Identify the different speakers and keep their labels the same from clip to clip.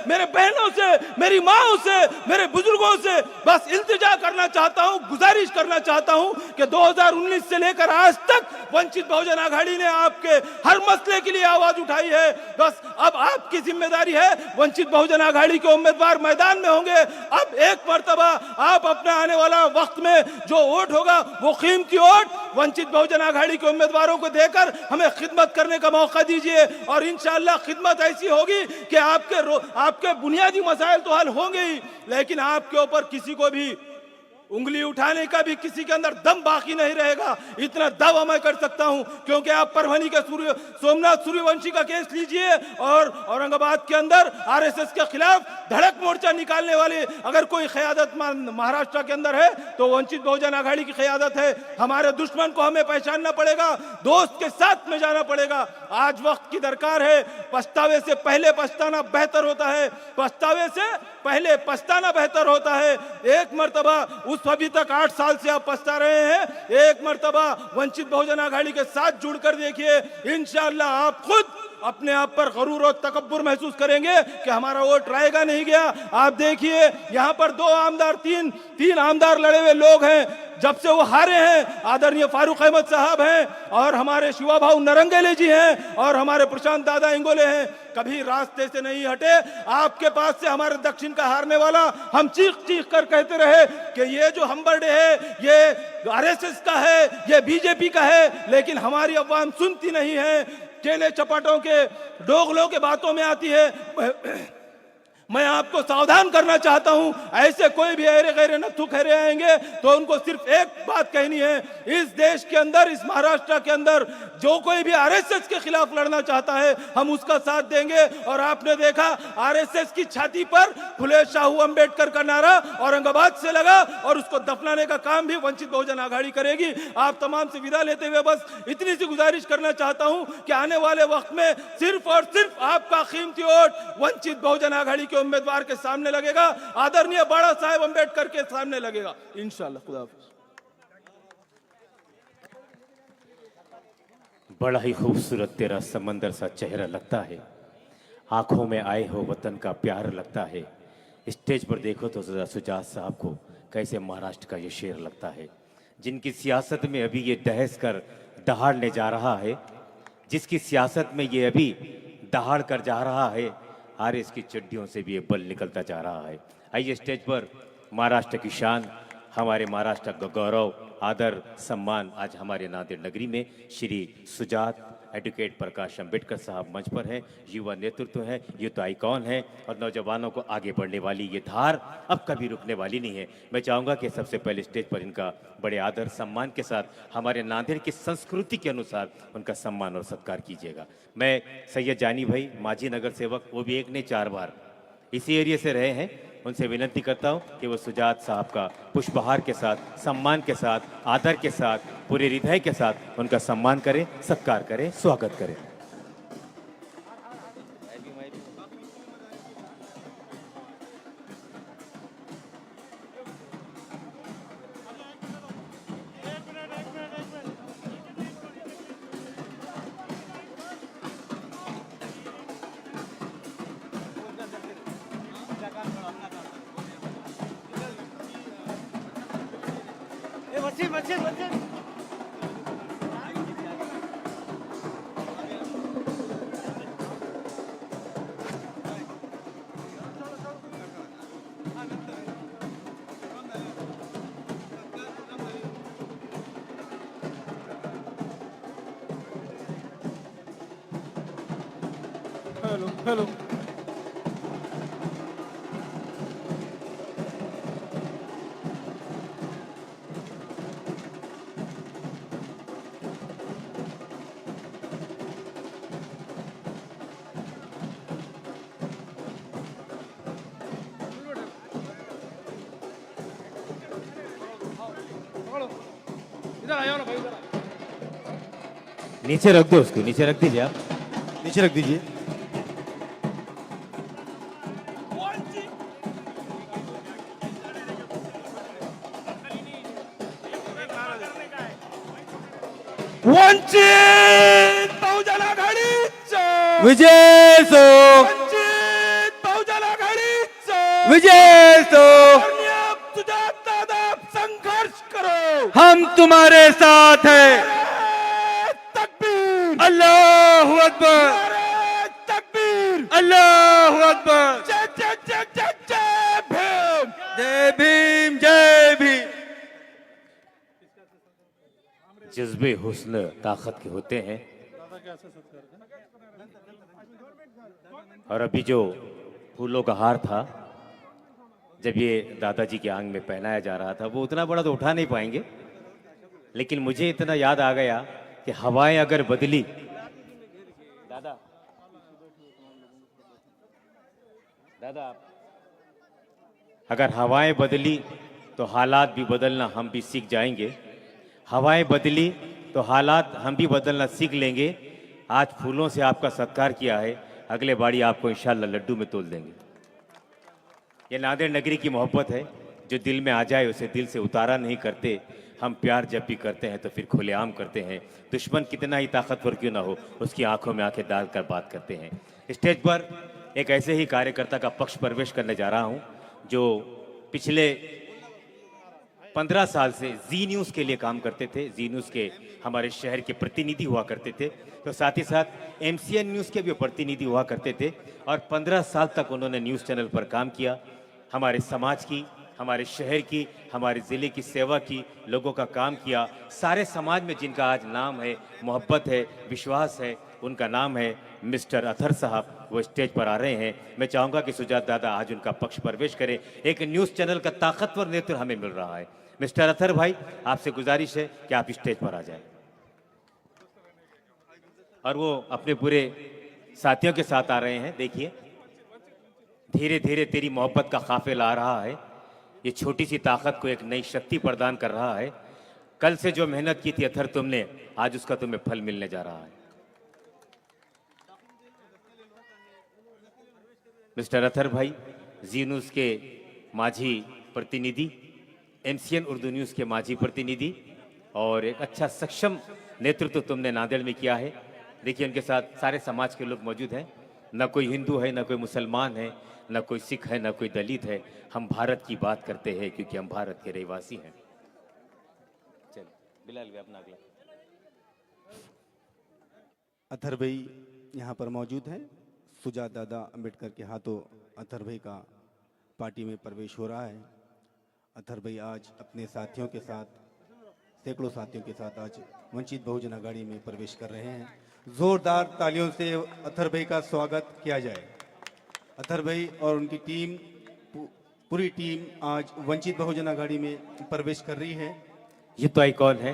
Speaker 1: मेरे बहनों से, मेरी माओ से, मेरे बुजुर्गों से बस इल्तिजा करना चाहता हूं, गुजारिश करना चाहता हूं कि 2019 से लेकर आज तक वंचित बहुजन आघाड़ी ने आपके हर मसले के लिए आवाज उठाई है। बस अब आपकी जिम्मेदारी है, वंचित बहुजन आघाड़ी के उम्मीदवार मैदान में होंगे। अब एक मर्तबा आप अपना आने वाला वक्त में जो वोट होगा वो कीमती वोट वंचित बहुजन आघाड़ी के उम्मीदवारों को देकर हमें खिदमत करने का मौका दीजिए और इंशाअल्लाह खिदमत ऐसी होगी कि आपके बुनियादी मसाइल तो हल होंगे ही, लेकिन आपके ऊपर किसी को भी उंगली उठाने का भी किसी के अंदर दम बाकी नहीं रहेगा। इतना दावा मैं कर सकता हूं क्योंकि आप परभनी के सोमनाथ सूर्यवंशी का केस लीजिए और औरंगाबाद के अंदर आरएसएस के खिलाफ धड़क मोर्चा निकालने वाले अगर कोई क़यादत महाराष्ट्र के अंदर है तो वंचित बहुजन आघाड़ी की क़यादत है। हमारे दुश्मन को हमें पहचानना पड़ेगा, दोस्त के साथ में जाना पड़ेगा। आज वक्त की दरकार है, पछतावे से पहले पछताना बेहतर होता है, पछतावे से पहले पछताना बेहतर होता है। एक मर्तबा उस अभी तक 8 साल से आप पछता रहे हैं, एक मर्तबा वंचित बहुजन आघाड़ी के साथ जुड़कर देखिए, इंशाअल्लाह आप खुद अपने आप पर गरूर और तकब्बुर महसूस करेंगे कि हमारा वोट रहेगा नहीं गया। आप देखिए यहाँ पर 2 आमदार, तीन आमदार लड़े हुए लोग हैं। जब से वो हारे हैं, आदरणीय फारूक अहमद साहब हैं और हमारे शिवा भाऊ नरंगेले जी हैं और हमारे प्रशांत दादा इंगोले हैं, कभी रास्ते से नहीं हटे। आपके पास से हमारे दक्षिण का हारने वाला हम चीख कर कहते रहे कि ये जो हम्बरडे है ये आरएसएस का है, ये बीजेपी का है, लेकिन हमारी अवाम सुनती नहीं है, केले चपाटों के डोगलों के बातों में आती है। मैं आपको सावधान करना चाहता हूं, ऐसे कोई भी अरे गैरे नत्थु खैरे आएंगे तो उनको सिर्फ एक बात कहनी है, इस देश के अंदर, इस महाराष्ट्र के अंदर जो कोई भी आरएसएस के खिलाफ लड़ना चाहता है हम उसका साथ देंगे। और आपने देखा आरएसएस की छाती पर फुले शाहू अंबेडकर का नारा औरंगाबाद से लगा और उसको दफनाने का काम भी वंचित बहुजन आघाड़ी करेगी। आप तमाम से विदा लेते हुए बस इतनी सी गुजारिश करना चाहता हूं कि आने वाले वक्त में सिर्फ और सिर्फ आपका कीमती वोट वंचित बहुजन आघाड़ी के उम्मीदवार के सामने लगेगा, आदरणीय बाला साहेब अंबेडकर के सामने लगेगा इंशाअल्लाह। खुदा हाफिज।
Speaker 2: बड़ा ही खूबसूरत तेरा समंदर सा चेहरा लगता है, आंखों में आए हो वतन का प्यार लगता है। स्टेज पर देखो तो सुजात साहब को कैसे महाराष्ट्र का ये शेर लगता है, जिनकी सियासत में अभी ये दहस कर दहाड़ने जा रहा है, जिसकी सियासत में ये अभी दहाड़ कर जा रहा है, आरएस की चड्डियों से भी ये बल निकलता जा रहा है। आइए स्टेज पर महाराष्ट्र की शान, हमारे महाराष्ट्र का गौरव, आदर, सम्मान आज हमारे नांदेड़ नगरी में श्री सुजात एडवोकेट प्रकाश अंबेडकर साहब मंच पर हैं। युवा नेतृत्व है, यूथ आइकॉन है और नौजवानों को आगे बढ़ने वाली ये धार अब कभी रुकने वाली नहीं है। मैं चाहूँगा कि सबसे पहले स्टेज पर इनका बड़े आदर सम्मान के साथ हमारे नांदेड़ की संस्कृति के अनुसार उनका सम्मान और सत्कार कीजिएगा। मैं सैयद जानी भाई, मांझी नगर सेवक, वो भी एक ने 4 बार इसी एरिया से रहे हैं, उनसे विनती करता हूं कि वो सुजात साहब का पुष्पहार के साथ, सम्मान के साथ, आदर के साथ, पूरे हृदय के साथ उनका सम्मान करें, सत्कार करें, स्वागत करें।
Speaker 1: हेलो
Speaker 2: नीचे रख दो, उसको नीचे रख दीजिए, आप
Speaker 3: नीचे रख दीजिए।
Speaker 1: वंचित बहुजन आघाडीचा
Speaker 3: विजय सो
Speaker 1: वंचित बहुजन आघाडी
Speaker 3: विजय तो
Speaker 1: और सुजात दादा, आप संघर्ष करो।
Speaker 3: हम तुम्हारे साथ हैं।
Speaker 1: नारे तकबीर,
Speaker 3: अल्लाहु अकबर,
Speaker 1: नारे तकबीर,
Speaker 3: अल्लाहु अकबर।
Speaker 1: जय जय जय जय जय भीम।
Speaker 3: जय भीम, जय भीम।
Speaker 2: जज्बे हुस्न ताकत के होते हैं। और अभी जो फूलों का हार था, जब ये दादाजी के आंग में पहनाया जा रहा था, वो उतना बड़ा तो उठा नहीं पाएंगे, लेकिन मुझे इतना याद आ गया कि हवाएं अगर बदली, दादा दादा अगर हवाएं बदली तो हालात भी बदलना हम भी सीख जाएंगे। हवाएं बदली तो हालात हम भी बदलना सीख लेंगे। आज फूलों से आपका सत्कार किया है, अगले बारी आपको इंशाल्लाह लड्डू में तोल देंगे। ये नांदेड़ नगरी की मोहब्बत है, जो दिल में आ जाए उसे दिल से उतारा नहीं करते। हम प्यार जब भी करते हैं तो फिर खुलेआम करते हैं। दुश्मन कितना ही ताकतवर क्यों ना हो, उसकी आंखों में आंखें डालकर बात करते हैं। स्टेज पर एक ऐसे ही कार्यकर्ता का पक्ष प्रवेश करने जा रहा हूं, जो पिछले 15 साल से जी न्यूज़ के लिए काम करते थे। जी न्यूज़ के हमारे शहर के प्रतिनिधि हुआ करते थे, तो साथ ही साथ एमसीएन न्यूज़ के भी प्रतिनिधि हुआ करते थे। और 15 साल तक उन्होंने न्यूज़ चैनल पर काम किया। हमारे समाज की, हमारे शहर की, हमारे ज़िले की सेवा की, लोगों का काम किया। सारे समाज में जिनका आज नाम है, मोहब्बत है, विश्वास है, उनका नाम है मिस्टर अतहर साहब। वो स्टेज पर आ रहे हैं। मैं चाहूँगा कि सुजात दादा आज उनका पक्ष प्रवेश करें। एक न्यूज़ चैनल का ताकतवर नेतृत्व हमें मिल रहा है। मिस्टर अतहर भाई, आपसे गुजारिश है कि आप स्टेज पर आ जाएं। और वो अपने पूरे साथियों के साथ आ रहे हैं। देखिए, धीरे धीरे तेरी मोहब्बत का काफिला आ रहा है। ये छोटी सी ताकत को एक नई शक्ति प्रदान कर रहा है। कल से जो मेहनत की थी अतहर तुमने, आज उसका तुम्हें फल मिलने जा रहा है। मिस्टर अतहर भाई, जी न्यूज़ के माझी प्रतिनिधि, एमसीएन उर्दू न्यूज़ के माझी प्रतिनिधि, और एक अच्छा सक्षम नेतृत्व तुमने नांदेड़ में किया है। देखिए, उनके साथ सारे समाज के लोग मौजूद हैं। न कोई हिंदू है, न कोई मुसलमान है, न कोई सिख है, न कोई दलित है। हम भारत की बात करते हैं क्योंकि हम भारत के रहवासी हैं। चल बिलाल भी अपना अगला।
Speaker 4: अतहर भाई यहाँ पर मौजूद हैं। सुजात दादा अंबेडकर के हाथों अतहर भाई का पार्टी में प्रवेश हो रहा है। अतहर भाई आज अपने साथियों के साथ, सैकड़ों साथियों के साथ आज वंचित बहुजन आघाड़ी में प्रवेश कर रहे हैं। जोरदार तालियों से अतहर भाई का स्वागत किया जाए। अतहर भाई और उनकी टीम, पूरी टीम आज वंचित बहुजन आघाड़ी में प्रवेश कर रही है।
Speaker 2: ये तो आइकॉन है।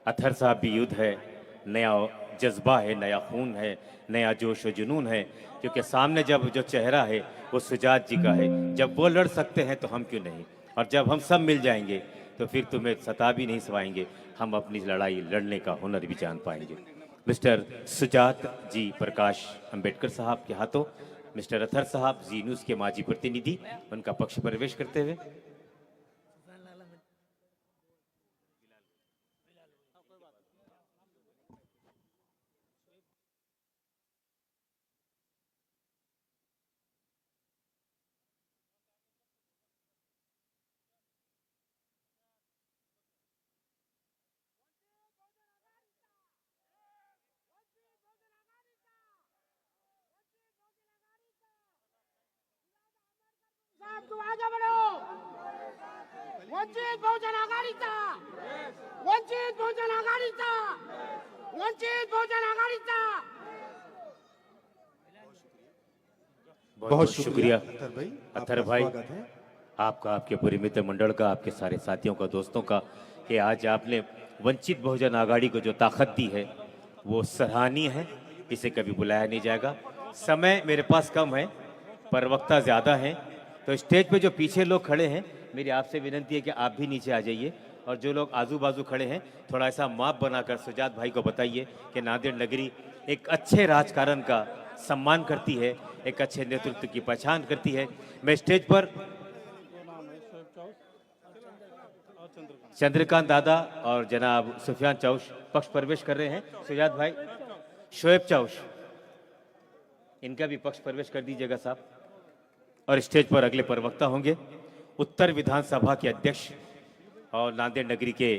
Speaker 2: अतहर साहब भी युद्ध है, नया जज्बा है, नया खून है, नया जोश व जुनून है। क्योंकि सामने जब जो चेहरा है वो सुजात जी का है। जब वो लड़ सकते हैं तो हम क्यों नहीं। और जब हम सब मिल जाएंगे तो फिर तुम्हें सता भी नहीं सवाएंगे। हम अपनी लड़ाई लड़ने का हुनर भी जान पाएंगे। मिस्टर सुजात जी प्रकाश अंबेडकर साहब के हाथों मिस्टर अतहर साहब, जी न्यूज़ के माजी प्रतिनिधि, उनका पक्ष प्रवेश करते हुए।
Speaker 5: तुम आगे बढ़ो। वंचित बहुजन आघाडीचा, वंचित बहुजन आघाडीचा, वंचित बहुजन आघाडीचा।
Speaker 2: बहुत शुक्रिया
Speaker 4: अतहर भाई।
Speaker 2: अतहर
Speaker 4: आपका
Speaker 2: भाई,
Speaker 4: स्वागत है।
Speaker 2: आपका, आपके पूरे मित्र मंडल का, आपके सारे साथियों का, दोस्तों का, कि आज आपने वंचित बहुजन आघाड़ी को जो ताकत दी है वो सराहनीय है। इसे कभी बुलाया नहीं जाएगा। समय मेरे पास कम है, पर वक्ता ज़्यादा है। तो स्टेज पे जो पीछे लोग खड़े हैं, मेरी आपसे विनंती है कि आप भी नीचे आ जाइए। और जो लोग आजू बाजू खड़े हैं, थोड़ा ऐसा माप बनाकर सुजात भाई को बताइए कि नांदेड़ नगरी एक अच्छे राजकारण का सम्मान करती है, एक अच्छे नेतृत्व की पहचान करती है। मैं स्टेज पर चंद्रकांत दादा और जनाब सुफियान चौश पक्ष प्रवेश कर रहे हैं। सुजात भाई, शोएब चौश, इनका भी पक्ष प्रवेश कर दीजिएगा साहब। और स्टेज पर अगले प्रवक्ता होंगे उत्तर विधानसभा के अध्यक्ष और नांदेड़ नगरी के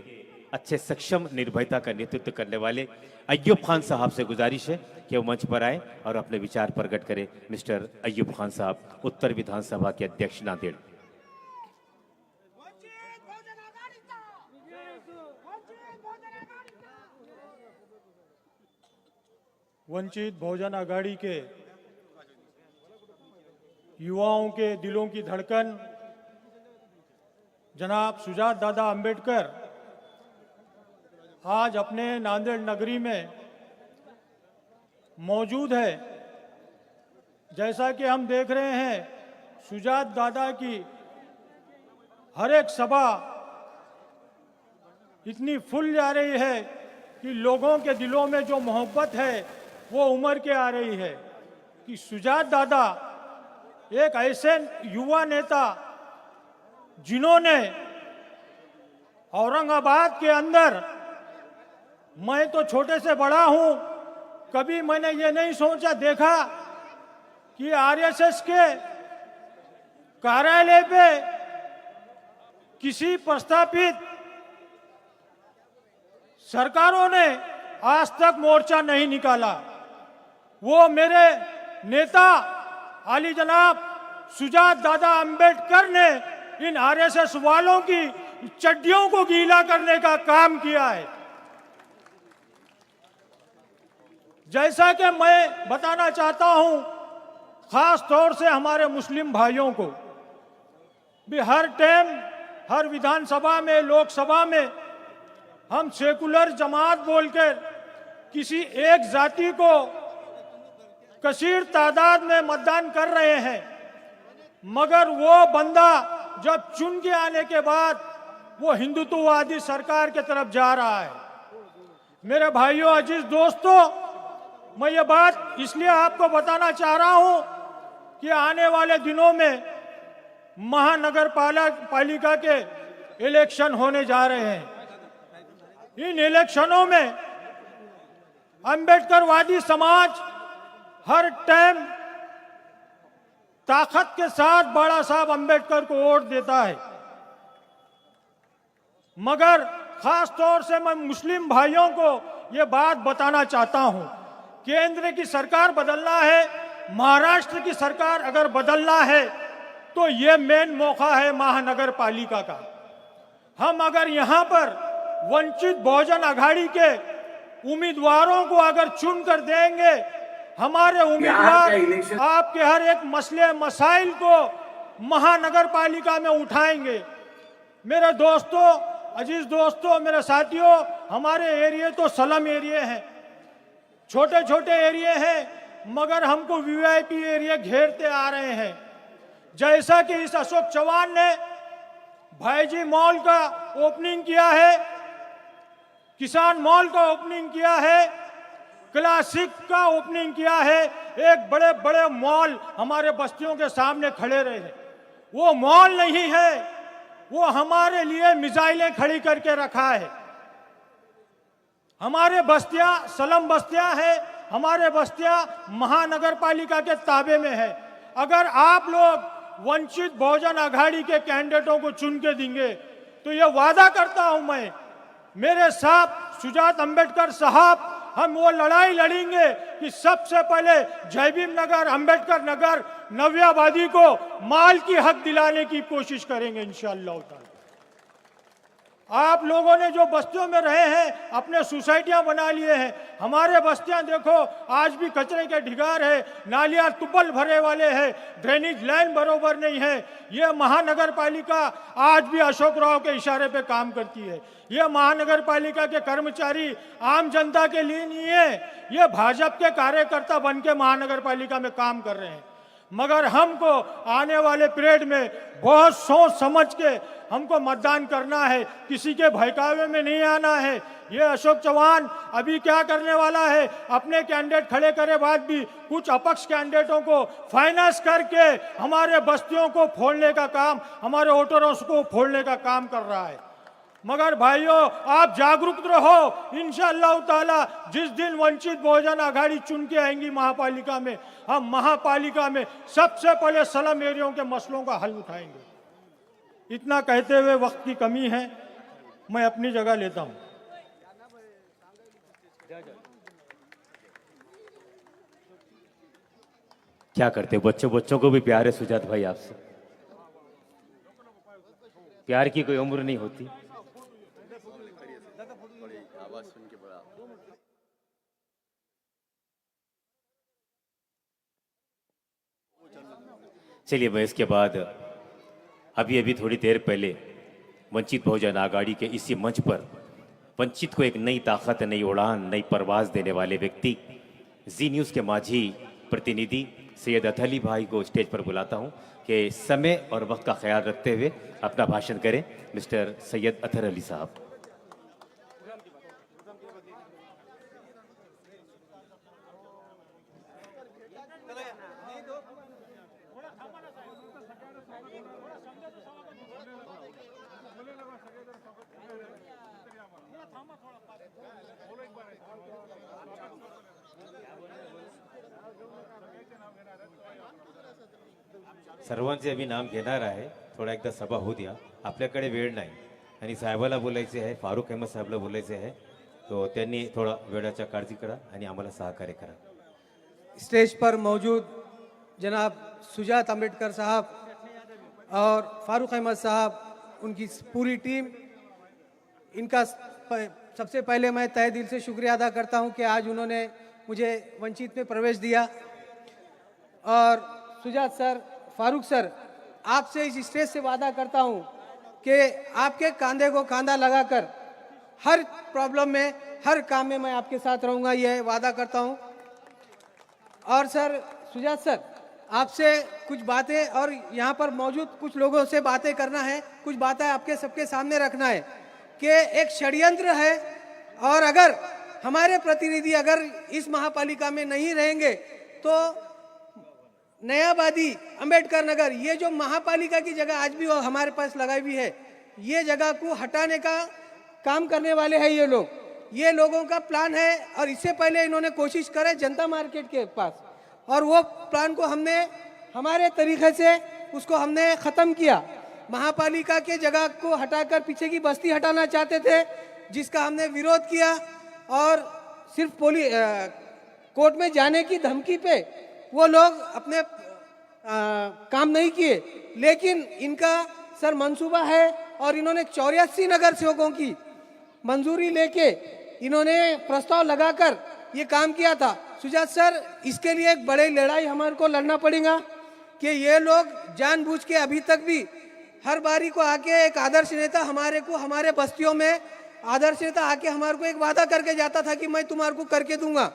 Speaker 2: अच्छे सक्षम निर्भयता का नेतृत्व करने वाले अय्यूब खान साहब से गुजारिश है कि वो मंच पर आए और अपने विचार प्रकट करें। मिस्टर अय्यूब खान साहब, उत्तर विधानसभा के अध्यक्ष नांदेड़।
Speaker 5: वंचित बहुजन आघाडीचा वंचित बहुजन आघाडीचा
Speaker 6: वंचित बहुजन आघाड़ी के युवाओं के दिलों की धड़कन जनाब सुजात दादा अंबेडकर आज अपने नांदेड़ नगरी में मौजूद है। जैसा कि हम देख रहे हैं, सुजात दादा की हर एक सभा इतनी फुल जा रही है कि लोगों के दिलों में जो मोहब्बत है वो उमड़ के आ रही है कि सुजात दादा एक ऐसे युवा नेता जिन्होंने औरंगाबाद के अंदर, मैं तो छोटे से बड़ा हूं, कभी मैंने ये नहीं सोचा देखा कि आरएसएस के कार्यालय पे किसी प्रस्थापित सरकारों ने आज तक मोर्चा नहीं निकाला। वो मेरे नेता आली जनाब सुजात दादा अंबेडकर ने इन आरएसएस वालों की चड्डियों को गीला करने का काम किया है। जैसा कि मैं बताना चाहता हूं, खास तौर से हमारे मुस्लिम भाइयों को भी, हर टाइम हर विधानसभा में, लोकसभा में हम सेकुलर जमात बोलकर किसी एक जाति को कसीर तादाद में मतदान कर रहे हैं, मगर वो बंदा जब चुन के आने के बाद वो हिंदुत्ववादी सरकार के तरफ जा रहा है। मेरे भाइयों, अजीज दोस्तों, मैं ये बात इसलिए आपको बताना चाह रहा हूं कि आने वाले दिनों में महानगर पालिका के इलेक्शन होने जा रहे हैं। इन इलेक्शनों में अंबेडकरवादी समाज हर टाइम ताकत के साथ बाबा साहब अंबेडकर को वोट देता है, मगर खास तौर से मैं मुस्लिम भाइयों को ये बात बताना चाहता हूं, केंद्र की सरकार बदलना है, महाराष्ट्र की सरकार अगर बदलना है तो ये मेन मौका है महानगर पालिका का। हम अगर यहाँ पर वंचित बहुजन आघाड़ी के उम्मीदवारों को अगर चुन कर देंगे, हमारे उम्मीदवार आपके हर एक मसले मसाइल को महानगर पालिका में उठाएंगे। मेरे दोस्तों, अजीज दोस्तों, मेरे साथियों, हमारे एरिया तो स्लम एरिया हैं, छोटे छोटे एरिया हैं, मगर हमको वीआईपी एरिया घेरते आ रहे हैं। जैसा कि इस अशोक चौहान ने भाईजी मॉल का ओपनिंग किया है, किसान मॉल का ओपनिंग किया है, क्लासिक का ओपनिंग किया है, एक बड़े बड़े मॉल हमारे बस्तियों के सामने खड़े रहे हैं। वो मॉल नहीं है, वो हमारे लिए मिसाइलें खड़ी करके रखा है। हमारे बस्तियां स्लम बस्तियां हैं, हमारे बस्तियां महानगर पालिका के ताबे में है। अगर आप लोग वंचित बहुजन आघाड़ी के कैंडिडेटों को चुन के देंगे तो ये वादा करता हूं मैं, मेरे साथ सुजात अंबेडकर साहब, हम वो लड़ाई लड़ेंगे कि सबसे पहले जयभीम नगर, अंबेडकर नगर, नव्याबादी को माल की हक दिलाने की कोशिश करेंगे इंशाअल्लाह ताला। आप लोगों ने जो बस्तियों में रहे हैं, अपने सोसाइटियां बना लिए हैं। हमारे बस्तियां देखो, आज भी कचरे के ढिगार है, नालियां तुबल भरे वाले हैं, ड्रेनेज लाइन बरोबर नहीं है। ये महानगर पालिका आज भी अशोक राव के इशारे पे काम करती है। ये महानगर पालिका के कर्मचारी आम जनता के लिए नहीं है, ये भाजपा के कार्यकर्ता बन के महानगर पालिका में काम कर रहे हैं। मगर हमको आने वाले पीरियड में बहुत सोच समझ के हमको मतदान करना है, किसी के बहकावे में नहीं आना है। ये अशोक चौहान अभी क्या करने वाला है, अपने कैंडिडेट खड़े करे बाद भी कुछ अपक्ष कैंडिडेटों को फाइनेंस करके हमारे बस्तियों को फोड़ने का काम, हमारे वोटरों को फोड़ने का काम कर रहा है। मगर भाइयों आप जागरूक रहो, इंशाअल्लाह ताला जिस दिन वंचित बहुजन आघाड़ी चुन के आएंगी महापालिका में, हम महापालिका में सबसे पहले स्लम एरियो के मसलों का हल उठाएंगे। इतना कहते हुए वक्त की कमी है, मैं अपनी जगह लेता हूं।
Speaker 2: क्या करते हो बच्चों, बच्चों को भी प्यार है सुजात भाई आपसे। प्यार की कोई उम्र नहीं होती। चलिए, मैं इसके बाद अभी अभी थोड़ी देर पहले वंचित बहुजन आघाड़ी के इसी मंच पर वंचित को एक नई ताकत, नई उड़ान, नई परवाज देने वाले व्यक्ति, जी न्यूज़ के माझी प्रतिनिधि सैयद अतहर अली भाई को स्टेज पर बुलाता हूं कि समय और वक्त का ख्याल रखते हुए अपना भाषण करें। मिस्टर सैयद अतहर अली साहब। सर्वांचे अभी नाम घेणार आहे, थोडा एकदा सभा होऊ द्या, आपल्याकडे वेळ नाही आणि साहेबाला बोलायचे आहे, फारूक अहमद साहेबला बोलायचे आहे, तो त्यांनी थोड़ा वेळाचा काळजी करा आणि आम्हाला सहकार्य करा।
Speaker 7: स्टेज पर मौजूद जनाब सुजात अम्बेडकर साहब और फारूक अहमद साहब, उनकी पूरी टीम, इनका सबसे पहले मैं तहे दिल से शुक्रिया अदा करता हूं कि आज उन्होंने मुझे वंचित में प्रवेश दिया। और सुजात सर, फारूक सर, आपसे इस स्टेज से वादा करता हूं कि आपके कंधे को कंधा लगाकर हर प्रॉब्लम में, हर काम में मैं आपके साथ रहूंगा, यह वादा करता हूं। और सर, सुजात सर, आपसे कुछ बातें और यहाँ पर मौजूद कुछ लोगों से बातें करना है, कुछ बातें आपके सबके सामने रखना है कि एक षड्यंत्र है और अगर हमारे प्रतिनिधि अगर इस महापालिका में नहीं रहेंगे तो नयाबादी, अंबेडकर नगर, ये जो महापालिका की जगह आज भी वो हमारे पास लगाई हुई है, ये जगह को हटाने का काम करने वाले हैं ये लोग। ये लोगों का प्लान है और इससे पहले इन्होंने कोशिश करे जनता मार्केट के पास, और वो प्लान को हमने हमारे तरीके से उसको हमने ख़त्म किया। महापालिका के जगह को हटाकर पीछे की बस्ती हटाना चाहते थे, जिसका हमने विरोध किया और सिर्फ कोर्ट में जाने की धमकी पे वो लोग अपने काम नहीं किए। लेकिन इनका सर मंसूबा है और इन्होंने 84 नगर सेवकों की मंजूरी लेके इन्होंने प्रस्ताव लगाकर ये काम किया था। सुजात सर, इसके लिए एक बड़ी लड़ाई हमारे को लड़ना पड़ेगा कि ये लोग जानबूझ के अभी तक भी हर बारी को आके एक आदर्श नेता हमारे को, हमारे बस्तियों में आदर्श नेता आके हमारे को एक वादा करके जाता था कि मैं तुम्हारे को करके दूंगा,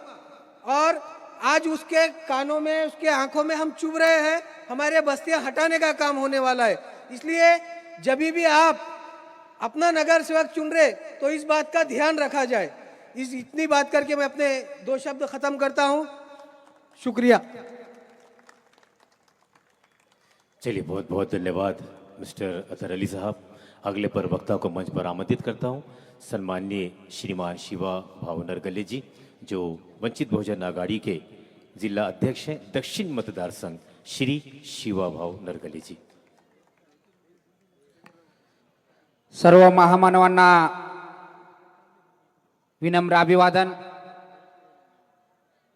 Speaker 7: और आज उसके कानों में, उसके आंखों में हम चुभ रहे हैं। हमारे बस्तियां हटाने का काम होने वाला है। इसलिए जब भी आप अपना नगर सेवक चुन रहे तो इस बात का ध्यान रखा जाए। इतनी बात करके मैं अपने 2 शब्द खत्म करता हूं। शुक्रिया।
Speaker 2: चलिए, बहुत बहुत धन्यवाद मिस्टर अतहर अली साहब। अगले पर वक्ता को मंच पर आमंत्रित करता हूं, सम्माननीय श्रीमान शिवा भाव नरगले जी, जो वंचित बहुजन आघाड़ी के जिला अध्यक्ष हैं, दक्षिण मतदार संघ, श्री शिवा भाव नरगले जी।
Speaker 8: सर्व महामानवांना विनम्र अभिवादन।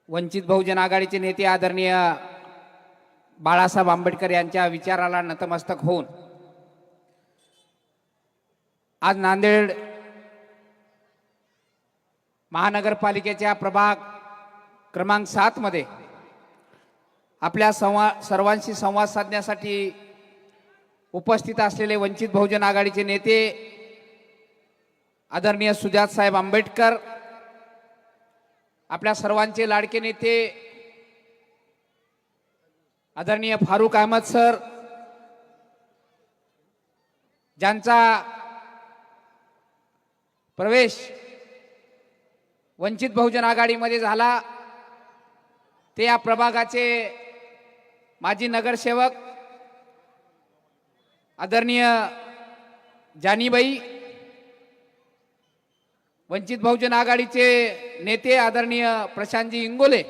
Speaker 8: वंचित बहुजन आघाडीचे नेते आदरणीय बाळासाहेब आंबेडकर यांच्या विचाराला नतमस्तक होऊन आज नांदेड महानगरपालिकेच्या प्रभाग क्रमांक 7 मध्ये आपल्या सर्वांशी संवाद साधण्यासाठी उपस्थित असलेले वंचित बहुजन आघाडीचे नेते आदरणीय सुजात साहेब आंबेडकर, आपल्या सर्वांचे लाडके नेते आदरणीय फारूक अहमद सर, ज्यांचा प्रवेश वंचित बहुजन आघाडीमध्ये झाला, ते या प्रभागाचे माजी नगरसेवक आदरणीय जानीबाई, वंचित बहुजन आघाडीचे नेते आदरणीय प्रशांतजी इंगोले,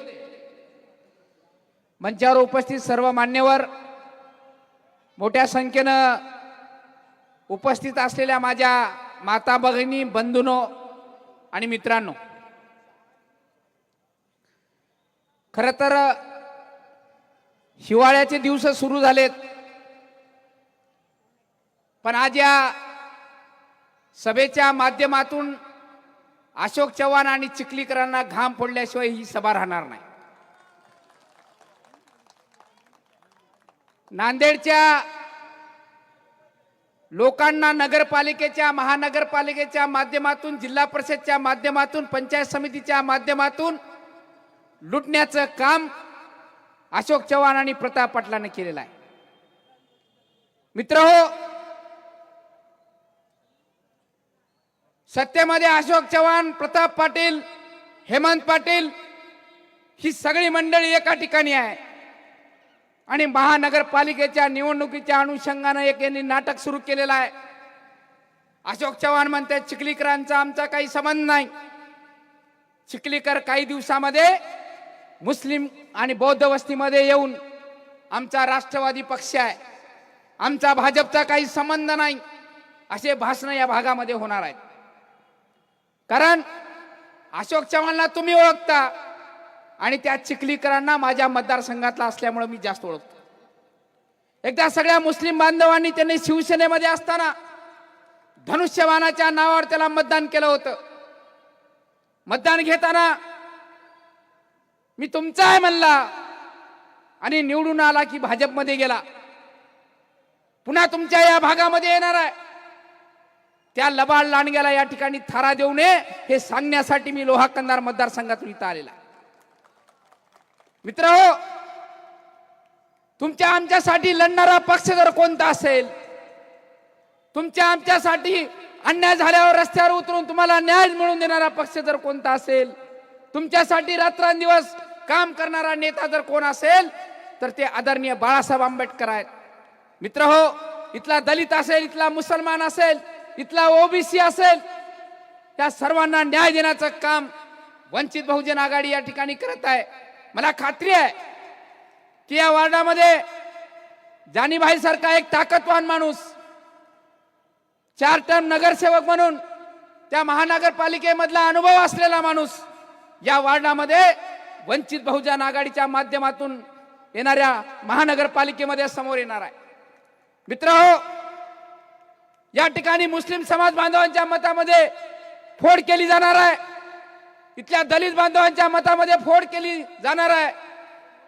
Speaker 8: मंचावर उपस्थित सर्व मान्यवर, मोठ्या संख्येनं उपस्थित असलेल्या माझ्या माता भगिनी, बंधूंनो आणि मित्रांनो, खरं तर हिवाळ्याचे दिवस सुरू झालेत, पण आज या सभेच्या माध्यमातून अशोक चव्हाण आणि चिखलीकरांना घाम फोडल्याशिवाय ही सभा राहणार नाही. नांदेडच्या लोकांना नगरपालिकेच्या, महानगरपालिकेच्या माध्यमातून, जिल्हा परिषदच्या माध्यमातून, पंचायत समितीच्या माध्यमातून लुटण्याचं काम अशोक चव्हाण आणि प्रताप पाटलांनी केलेलं आहे. मित्रहो, सत्तेमध्ये अशोक चव्हाण, प्रताप पाटील, हेमंत पाटील ही सगळी मंडळी एका ठिकाणी आहे आणि महानगरपालिकेच्या निवडणुकीच्या अनुषंगाने एक यांनी नाटक सुरू केलेलं आहे. अशोक चव्हाण म्हणतात चिखलीकरांचा आमचा काही संबंध नाही. चिखलीकर काही दिवसामध्ये मुस्लिम आणि बौद्ध वस्तीमध्ये येऊन आमचा राष्ट्रवादी पक्ष आहे, आमचा भाजपचा काही संबंध नाही, असे भाषण या भागामध्ये होणार आहेत. कारण अशोक चव्हाणला तुम्ही ओळखता आणि त्या चिखलीकरांना माझ्या मतदारसंघातला असल्यामुळे मी जास्त ओळखतो. एकदा सगळ्या मुस्लिम बांधवांनी त्यांनी शिवसेनेमध्ये असताना धनुष्यबाणाच्या नावावर त्याला मतदान केलं होतं. मतदान घेताना मी तुमचा आहे म्हणला आणि निवडून आला की भाजपमध्ये गेला. पुन्हा तुमच्या या भागामध्ये येणार आहे. त्या लबाड लांडग्याला या ठिकाणी थारा देऊ नये हे सांगण्यासाठी मी लोहा कंधार मतदारसंघातून इथं आलेला. मित्रहो, तुमच्या आमच्यासाठी लढणारा पक्ष जर कोणता असेल, तुमच्या आमच्यासाठी अन्याय झाल्यावर रस्त्यावर उतरून तुम्हाला न्याय मिळवून देणारा पक्ष जर कोणता असेल, तुमच्यासाठी रात्रंदिवस काम करणारा नेता जर कोण असेल तर ते आदरणीय बाळासाहेब आंबेडकर आहेत. मित्रहो, इथला दलित असेल, इथला मुसलमान असेल, इथला ओबीसी असेल, त्या सर्वांना न्याय देण्याचं काम वंचित बहुजन आघाडी या ठिकाणी करत आहे. मला खात्री आहे की या वार्डामध्ये जानीभाई सारखा एक ताकदवान माणूस, 4 टर्म नगरसेवक म्हणून त्या महानगरपालिकेमधला अनुभव असलेला माणूस या वार्डामध्ये वंचित बहुजन आघाडीच्या माध्यमातून येणाऱ्या महानगरपालिकेमध्ये समोर येणार आहे. मित्रहो, या ठिकाणी मुस्लिम समाज बांधवांच्या मतामध्ये फोड केली जाणार आहे, इथल्या दलित बांधवांच्या मतामध्ये फोड केली जाणार आहे.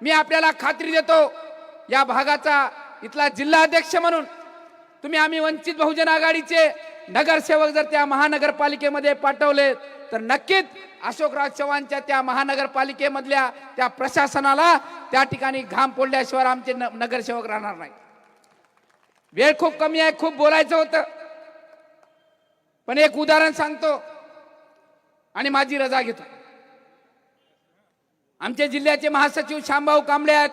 Speaker 8: मी आपल्याला खात्री देतो, या भागाचा इथला जिल्हा अध्यक्ष म्हणून आम्ही वंचित बहुजन आघाडीचे नगरसेवक जर त्या महानगरपालिकेमध्ये पाठवले तर नक्कीच अशोकराव चव्हाणच्या त्या महानगरपालिकेमधल्या त्या प्रशासनाला त्या ठिकाणी घाम फोडल्याशिवाय आमचे नगरसेवक राहणार नाही. वेळ खूप कमी आहे, खूप बोलायचं होतं, पण एक उदाहरण सांगतो आणि माझी रजा घेतो. आमच्या जिल्ह्याचे महासचिव श्यामभाऊ कांबळे आहेत,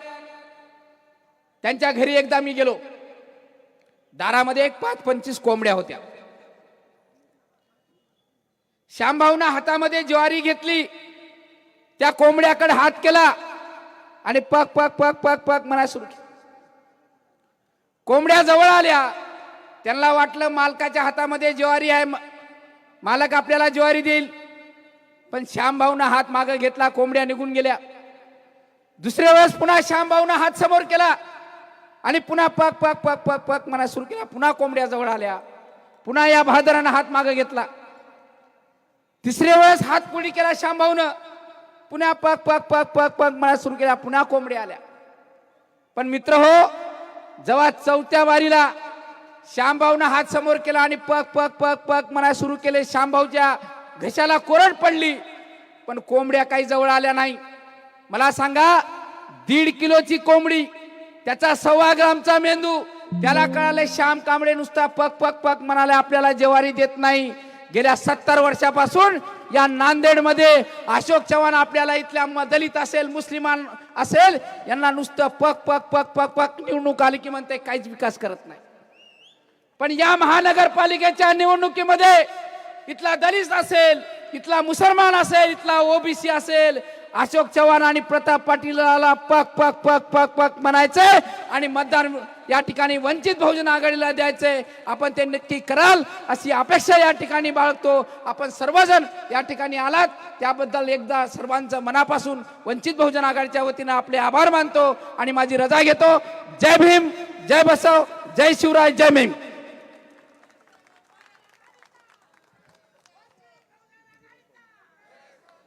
Speaker 8: त्यांच्या घरी एकदा मी गेलो. दारामध्ये एक 5-25 कोंबड्या होत्या. श्यामभाऊना हातामध्ये ज्वारी घेतली, त्या कोंबड्याकडे हात केला आणि पक पक पक पक पक म्हणा सुरू केली. कोंबड्या जवळ आल्या, त्यांना वाटलं मालकाच्या हातामध्ये ज्वारी आहे, मालक आपल्याला ज्वारी देईल, पण श्यामभाऊना हात मागे घेतला, कोंबड्या निघून गेल्या. दुसऱ्या वेळेस पुन्हा श्यामभाऊना हात समोर केला आणि पुन्हा पक पक पक पक पक म्हणा सुरू केला. पुन्हा कोंबड्या जवळ आल्या, पुन्हा या बहादरानं हात मागे घेतला. तिसऱ्या वेळेस हात पुढे केला श्यामभाऊनं, पुन्हा पक पक पक पक पक म्हणा सुरू केला, पुन्हा कोंबड्या आल्या. पण मित्र हो, जेव्हा 4थ्या वारीला श्यामभाऊनं हात समोर केला आणि पक पक पक पक म्हणा सुरू केले, श्यामभाऊच्या घशाला कोरड पडली, पण कोंबड्या काही जवळ आल्या नाही. मला सांगा, 1.5 किलोची कोंबडी, त्याचा 1.25 ग्रामचा मेंदू, त्याला कळाले श्याम कांबळे नुसता पक पक पक म्हणाले आपल्याला ज्वारी देत नाही. गेल्या 70 वर्षापासून या नांदेडमध्ये अशोक चव्हाण आपल्याला इथल्या दलित असेल, मुस्लिमान असेल, यांना नुसतं पक पक पक पक पक निवडणूक आली की म्हणते काहीच विकास करत नाही. पण या महानगरपालिकेच्या निवडणुकीमध्ये इथला दलित असेल, इथला मुसलमान असेल, इथला ओबीसी असेल, अशोक चव्हाण आणि प्रताप पाटीलला पक पक पक पक पक म्हणायचंय आणि मतदान या ठिकाणी वंचित बहुजन आघाडीला द्यायचंय. आपण ते नक्की कराल अशी अपेक्षा या ठिकाणी बाळगतो. आपण सर्वजण या ठिकाणी आलात त्याबद्दल एकदा सर्वांचं मनापासून वंचित बहुजन आघाडीच्या वतीनं आपले आभार मानतो आणि माझी रजा घेतो. जय भीम, जय बसव, जय शिवराय, जय भीम.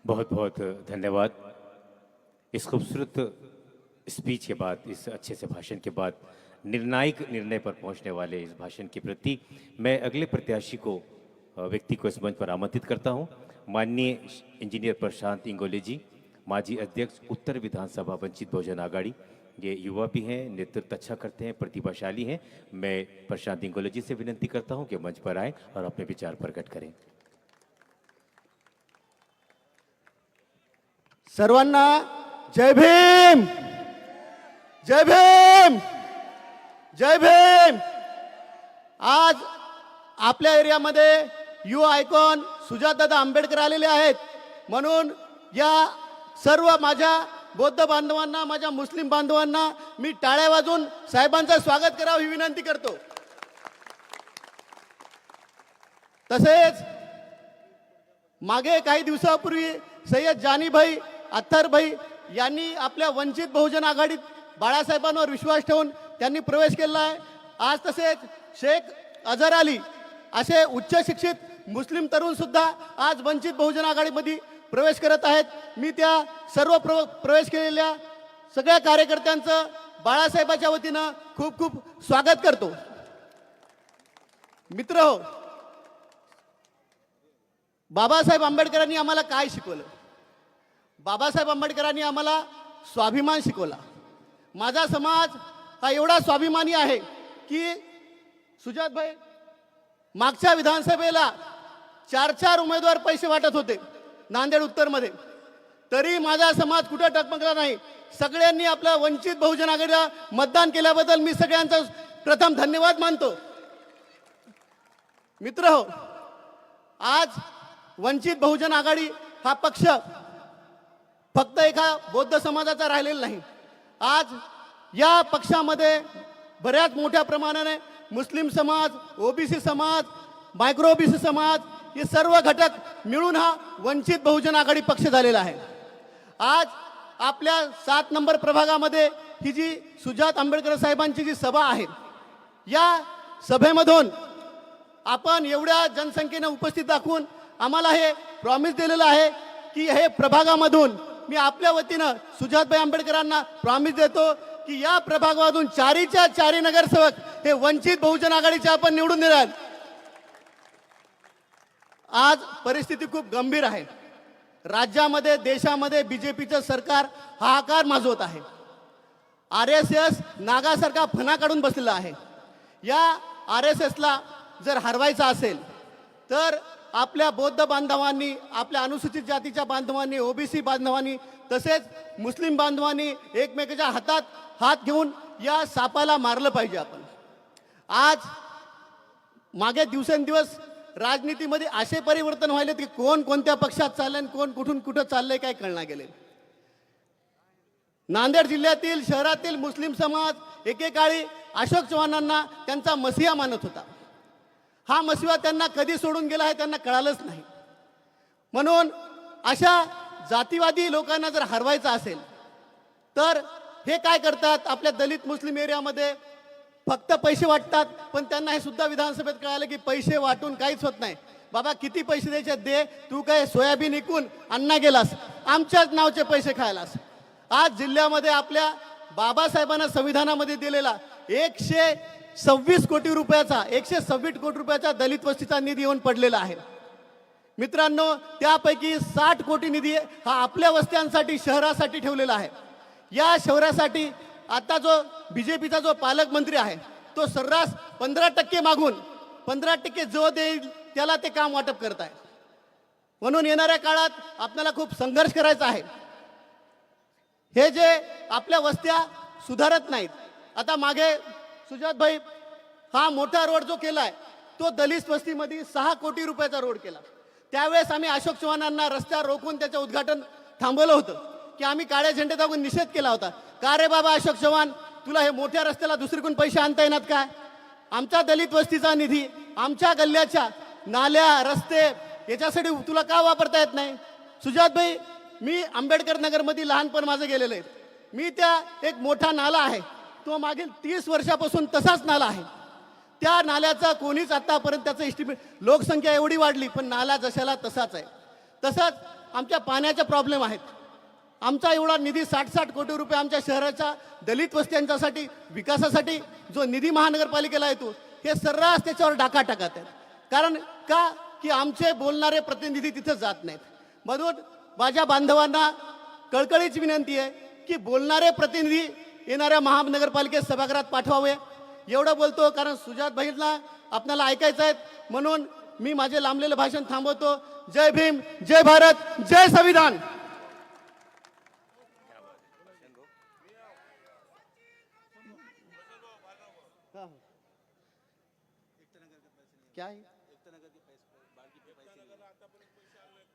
Speaker 2: बहुत बहुत धन्यवाद. इस खूबसूरत स्पीच के बाद, इस अच्छे से भाषण के बाद, निर्णायक निर्णय पर पहुंचने वाले इस भाषण के प्रति मैं अगले प्रत्याशी को, व्यक्ति को इस मंच पर आमंत्रित करता हूं. माननीय इंजीनियर प्रशांत इंगोले जी, माजी अध्यक्ष उत्तर विधानसभा वंचित बहुजन आघाड़ी. ये युवा भी हैं, नेतृत्व अच्छा करते हैं, प्रतिभाशाली हैं. मैं प्रशांत इंगोले जी से विनंती करता हूं कि मंच पर आएं और अपने विचार प्रकट करें.
Speaker 9: सर्वांना जय भीम, जय भीम, जय भीम. आज आपल्या एरियामध्ये युवा आयकॉन सुजातदादा आंबेडकर आलेले आहेत. म्हणून या सर्व माझ्या बौद्ध बांधवांना, माझ्या मुस्लिम बांधवांना मी टाळ्या वाजवून साहेबांचं स्वागत करावं ही विनंती करतो. तसेच मागे काही दिवसापूर्वी सय्यद जानीभाई अत्तरभाई यांनी आपल्या वंचित बहुजन आघाडीत बाळासाहेबांवर विश्वास ठेवून त्यांनी प्रवेश केला आहे. आज तसेच शेख अझहर अली असे उच्च शिक्षित मुस्लिम तरुण सुद्धा आज वंचित बहुजन आघाडीमध्ये प्रवेश करत आहेत. मी त्या सर्व प्रवेश केलेल्या सगळ्या कार्यकर्त्यांचं बाळासाहेबाच्या वतीनं खूप खूप स्वागत करतो. मित्रहो, बाबासाहेब आंबेडकरांनी आम्हाला काय शिकवलं? बाबासाहेब आंबेडकरांनी आम्हाला स्वाभिमान शिकवला. माझा समाज हा एवढा स्वाभिमानी आहे की सुजातभाई, मागच्या विधानसभेला 4 उमेदवार पैसे वाटत होते नांदेड उत्तरमध्ये, तरी माझा समाज कुठं टकमकला नाही. सगळ्यांनी आपल्या वंचित बहुजन आघाडीला मतदान केल्याबद्दल मी सगळ्यांचा प्रथम धन्यवाद मानतो. मित्रहो, आज वंचित बहुजन आघाडी हा पक्ष फक्त एका बौद्ध समाजाचा राहिलेला नाही. आज या पक्षामध्ये बऱ्याच मोठ्या प्रमाणाने मुस्लिम समाज, ओबीसी समाज, मायक्रो ओबीसी समाज हे सर्व घटक मिळून हा वंचित बहुजन आघाडी पक्ष झालेला आहे. आज आपल्या 7 नंबर प्रभागामध्ये ही जी सुजात आंबेडकर साहेबांची जी सभा आहे, या सभेमधून आपण एवढ्या जनसंख्येने उपस्थित दाखवून आम्हाला हे प्रॉमिस दिलेलं आहे की हे प्रभागामधून मी आपल्या वतीनं सुजातभाई आंबेडकरांना प्रॉमिस देतो की या प्रभागामधून 4च्या 4 नगरसेवक हे वंचित बहुजन आघाडीचे आपण निवडून देणार. आज परिस्थिती खूप गंभीर आहे. राज्यामध्ये, देशामध्ये बीजेपीचं सरकार हाहाकार माजवत आहे. RSS नागासारखा फणा काढून बसलेला आहे. या RSSला जर हरवायचं असेल तर आपल्या बौद्ध बांधवांनी, आपल्या अनुसूचित जातीच्या बांधवांनी, ओबीसी बांधवांनी तसेच मुस्लिम बांधवांनी एकमेकाच्या हातात हात घेऊन या सापाला मारलं पाहिजे. आपण आज मागे दिवसेंदिवस राजनीतीमध्ये असे परिवर्तन व्हायले की कोण कोणत्या पक्षात चाललंय, कोण कुठून कुठं चाललंय काय कळना गेले. नांदेड जिल्ह्यातील, शहरातील मुस्लिम समाज एकेकाळी अशोक चव्हाणांना त्यांचा मसिहा मानत होता. हा मसिहा त्यांना कधी सोडून गेला हे त्यांना कळालंच नाही. म्हणून अशा जातीवादी लोकांना जर हरवायचं असेल तर हे काय करतात, आपल्या दलित मुस्लिम एरियामध्ये फक्त पैसे वाटतात. पण त्यांना हे सुद्धा विधानसभेत कळालं की पैसे वाटून काहीच होत नाही. बाबा किती पैसे द्यायचे दे, तू काय सोयाबीन विकून अण्णा गेलास, आमच्याच नावचे पैसे खायलास. आज जिल्ह्यामध्ये आपल्या बाबासाहेबांना संविधानामध्ये दिलेला 126 कोटी रुपयाचा, 126 कोटी रुपयाचा दलित वस्तीचा निधी येऊन पडलेला आहे. मित्रांनो, त्यापैकी 60 कोटी निधी हा आपल्या वस्त्यांसाठी, शहरासाठी ठेवलेला आहे. या शहरासाठी आता जो बीजेपीचा जो पालकमंत्री आहे तो सर्रास 15% मागून 15% जो देईल त्याला ते काम वाटप करत आहे. म्हणून येणाऱ्या काळात आपल्याला खूप संघर्ष करायचा आहे. हे जे आपल्या वस्त्या सुधारत नाहीत. आता मागे सुजातभाई हा मोठा रोड जो केलाय तो दलित वस्तीमध्ये 6 कोटी रुपयाचा रोड केला. त्यावेळेस आम्ही अशोक चव्हाणांना रस्त्यावर रोखून त्याचं उद्घाटन थांबवलं होतं की आम्ही काळ्या झेंडे दाखवून निषेध केला होता. का रे बाबा अशोक चव्हाण, तुला हे मोठ्या रस्त्याला दुसरीकडून पैसे आणता येणार काय? आमच्या दलित वस्तीचा निधी, आमच्या गल्ल्याच्या नाल्या रस्ते याच्यासाठी तुला का वापरता येत नाही? सुजात भाई, मी आंबेडकर नगरमध्ये लहानपण माझं गेलेलं आहे. मी त्या एक मोठा नाला आहे, तो मागील 30 वर्षापासून तसाच नाला आहे. त्या नाल्याचा कोणीच आतापर्यंत त्याचं एस्टिमेट, लोकसंख्या एवढी वाढली पण नाला जशाला तसाच आहे. तसंच आमच्या पाण्याचे प्रॉब्लेम आहेत. आमचा एवढा निधी 60-60 कोटी रुपये आमच्या शहराच्या दलित वस्त्यांच्यासाठी विकासासाठी जो निधी महानगरपालिकेला येतो, हे सर्रास त्याच्यावर डाका टाकत आहेत. कारण का की आमचे बोलणारे प्रतिनिधी तिथं जात नाहीत. म्हणून माझ्या बांधवांना कळकळीची विनंती आहे की बोलणारे प्रतिनिधी येणाऱ्या महानगरपालिकेत सभागृहात पाठवावे. एवढं बोलतो कारण सुजात भाईंना आपल्याला ऐकायचं आहे, म्हणून मी माझे लांबलेलं भाषण थांबवतो. जय भीम, जय भारत, जय संविधान. क्या है?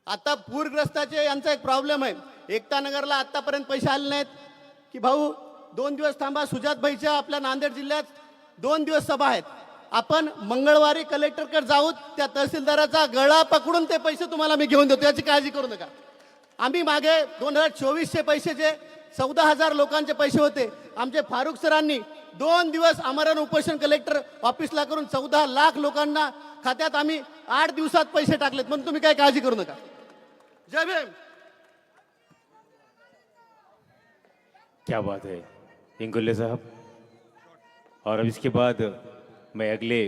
Speaker 9: आता पूरग्रस्ताचे यांचा एक प्रॉब्लेम आहे. एकता नगरला आतापर्यंत पैसे आले नाहीत की भाऊ 2 दिवस थांबा. सुजात भाईच्या आपल्या नांदेड जिल्ह्यात 2 दिवस सभा आहेत. आपण मंगळवारी कलेक्टरकडे जाऊ, त्या तहसीलदाराचा गळा पकडून ते पैसे तुम्हाला मी घेऊन देतो, याची काळजी करू नका. आम्ही मागे 2024चे पैसे जे 14,000 लोकांचे पैसे होते, आमचे फारुख सरांनी 2 दिवस आमरण उपोषण कलेक्टर ऑफिसला करून 14 लाख लोकांना खात्यात आम्ही 8 दिवसात पैसे टाकलेत. म्हणून तुम्ही काय काळजी करू नका. जय भीम.
Speaker 2: क्या बात है इंगुल्ले साहब। और अब इसके बाद मैं अगले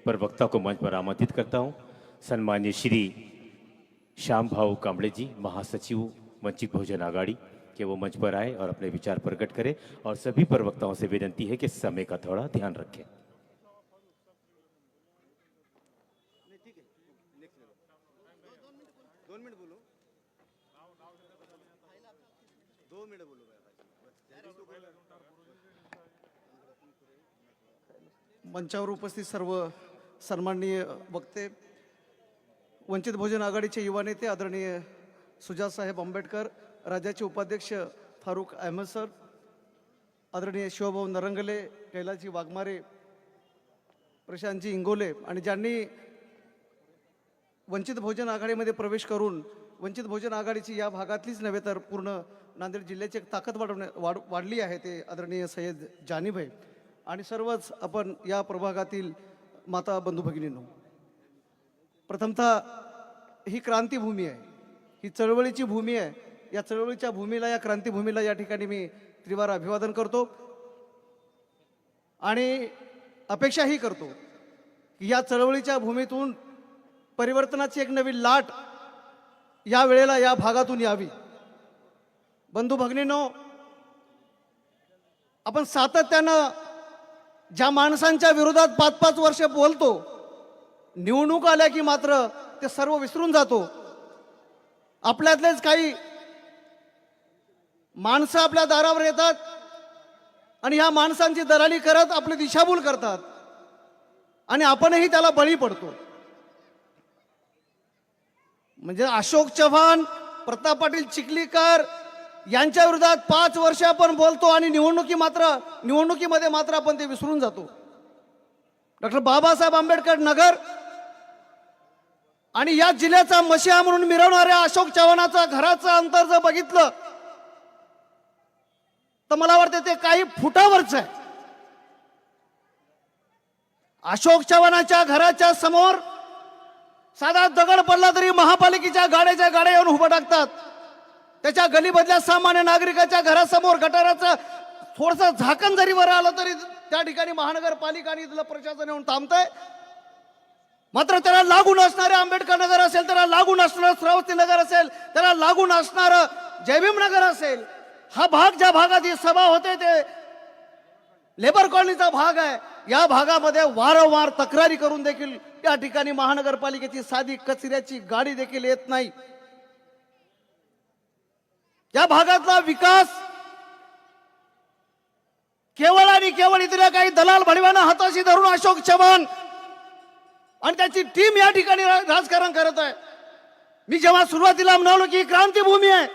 Speaker 2: प्रवक्ता को मंच पर आमंत्रित करता हूं। सम्माननीय श्री श्याम भाऊ कांबळे जी, महासचिव वंचित बहुजन आघाड़ी के, वो मंच पर आए और अपने विचार प्रकट करें। और सभी प्रवक्ताओं से विनती है कि समय का थोड़ा ध्यान रखें।
Speaker 10: मंचावर उपस्थित सर्व सन्माननीय वक्ते, वंचित बहुजन आघाडीचे युवा नेते आदरणीय सुजात साहेब आंबेडकर, राज्याचे उपाध्यक्ष फारुख अहमद सर, आदरणीय शिवभाऊ नरंगले, कैलासजी वाघमारे, प्रशांतजी इंगोले, आणि ज्यांनी वंचित बहुजन आघाडीमध्ये प्रवेश करून वंचित बहुजन आघाडीची या भागातलीच नव्हे तर पूर्ण नांदेड जिल्ह्याची एक ताकद वाढली आहे, ते आदरणीय सय्यद जानीभाई आणि सर्वच आपण या प्रभागातील माता बंधू भगिनींनो, प्रथमतः ही क्रांतीभूमी आहे, ही चळवळीची भूमी आहे. या चळवळीच्या भूमीला, या क्रांतीभूमीला या ठिकाणी मी त्रिवार अभिवादन करतो आणि अपेक्षाही करतो की या चळवळीच्या भूमीतून परिवर्तनाची एक नवी लाट या वेळेला या भागातून यावी. बंधू भगिनींनो, आपण सातत्यानं ज्या माणसांच्या विरोधात 5-5 वर्ष बोलतो, निवडणूक आल्या की मात्र ते सर्व विसरून जातो. आपल्यातलेच काही माणसं आपल्या दारावर येतात आणि ह्या माणसांची दलाली करत आपली दिशाभूल करतात आणि आपणही त्याला बळी पडतो. म्हणजे अशोक चव्हाण, प्रताप पाटील चिखलीकर यांच्या विरोधात 5 वर्ष आपण बोलतो आणि निवडणुकीमध्ये मात्र आपण ते विसरून जातो. डॉक्टर बाबासाहेब आंबेडकर नगर आणि या जिल्ह्याचा मशिहा म्हणून मिरवणाऱ्या अशोक चव्हाणाचा घराचं अंतर जर बघितलं तर मला वाटतं ते काही फुटावरच आहे. अशोक चव्हाणाच्या घराच्या समोर साधा दगड पडला तरी महापालिकेच्या गाड्या येऊन उभं टाकतात. त्याच्या गलीमधल्या सामान्य नागरिकाच्या घरासमोर गटाराचं थोडंसं झाकण जरी वर आलं तरी त्या ठिकाणी महानगरपालिका आणि इथलं प्रशासन येऊन थांबतंय. मात्र त्याला लागून असणारे आंबेडकर नगर असेल, त्याला लागून असणारं श्रावस्ती नगर असेल, त्याला लागून असणारं जयभीम नगर असेल, हा भाग ज्या भागात ही सभा होते ते लेबर कॉलनीचा भाग आहे. या भागामध्ये वारंवार तक्रारी करून देखील या ठिकाणी महानगरपालिकेची साधी कचऱ्याची गाडी देखील येत नाही. या भागातला विकास केवळ आणि केवळ इथल्या काही दलाल भडव्यांना हाताशी धरून अशोक चव्हाण आणि त्याची टीम या ठिकाणी राजकारण करत आहे. मी जेव्हा सुरुवातीला म्हणालो की ही क्रांतीभूमी आहे,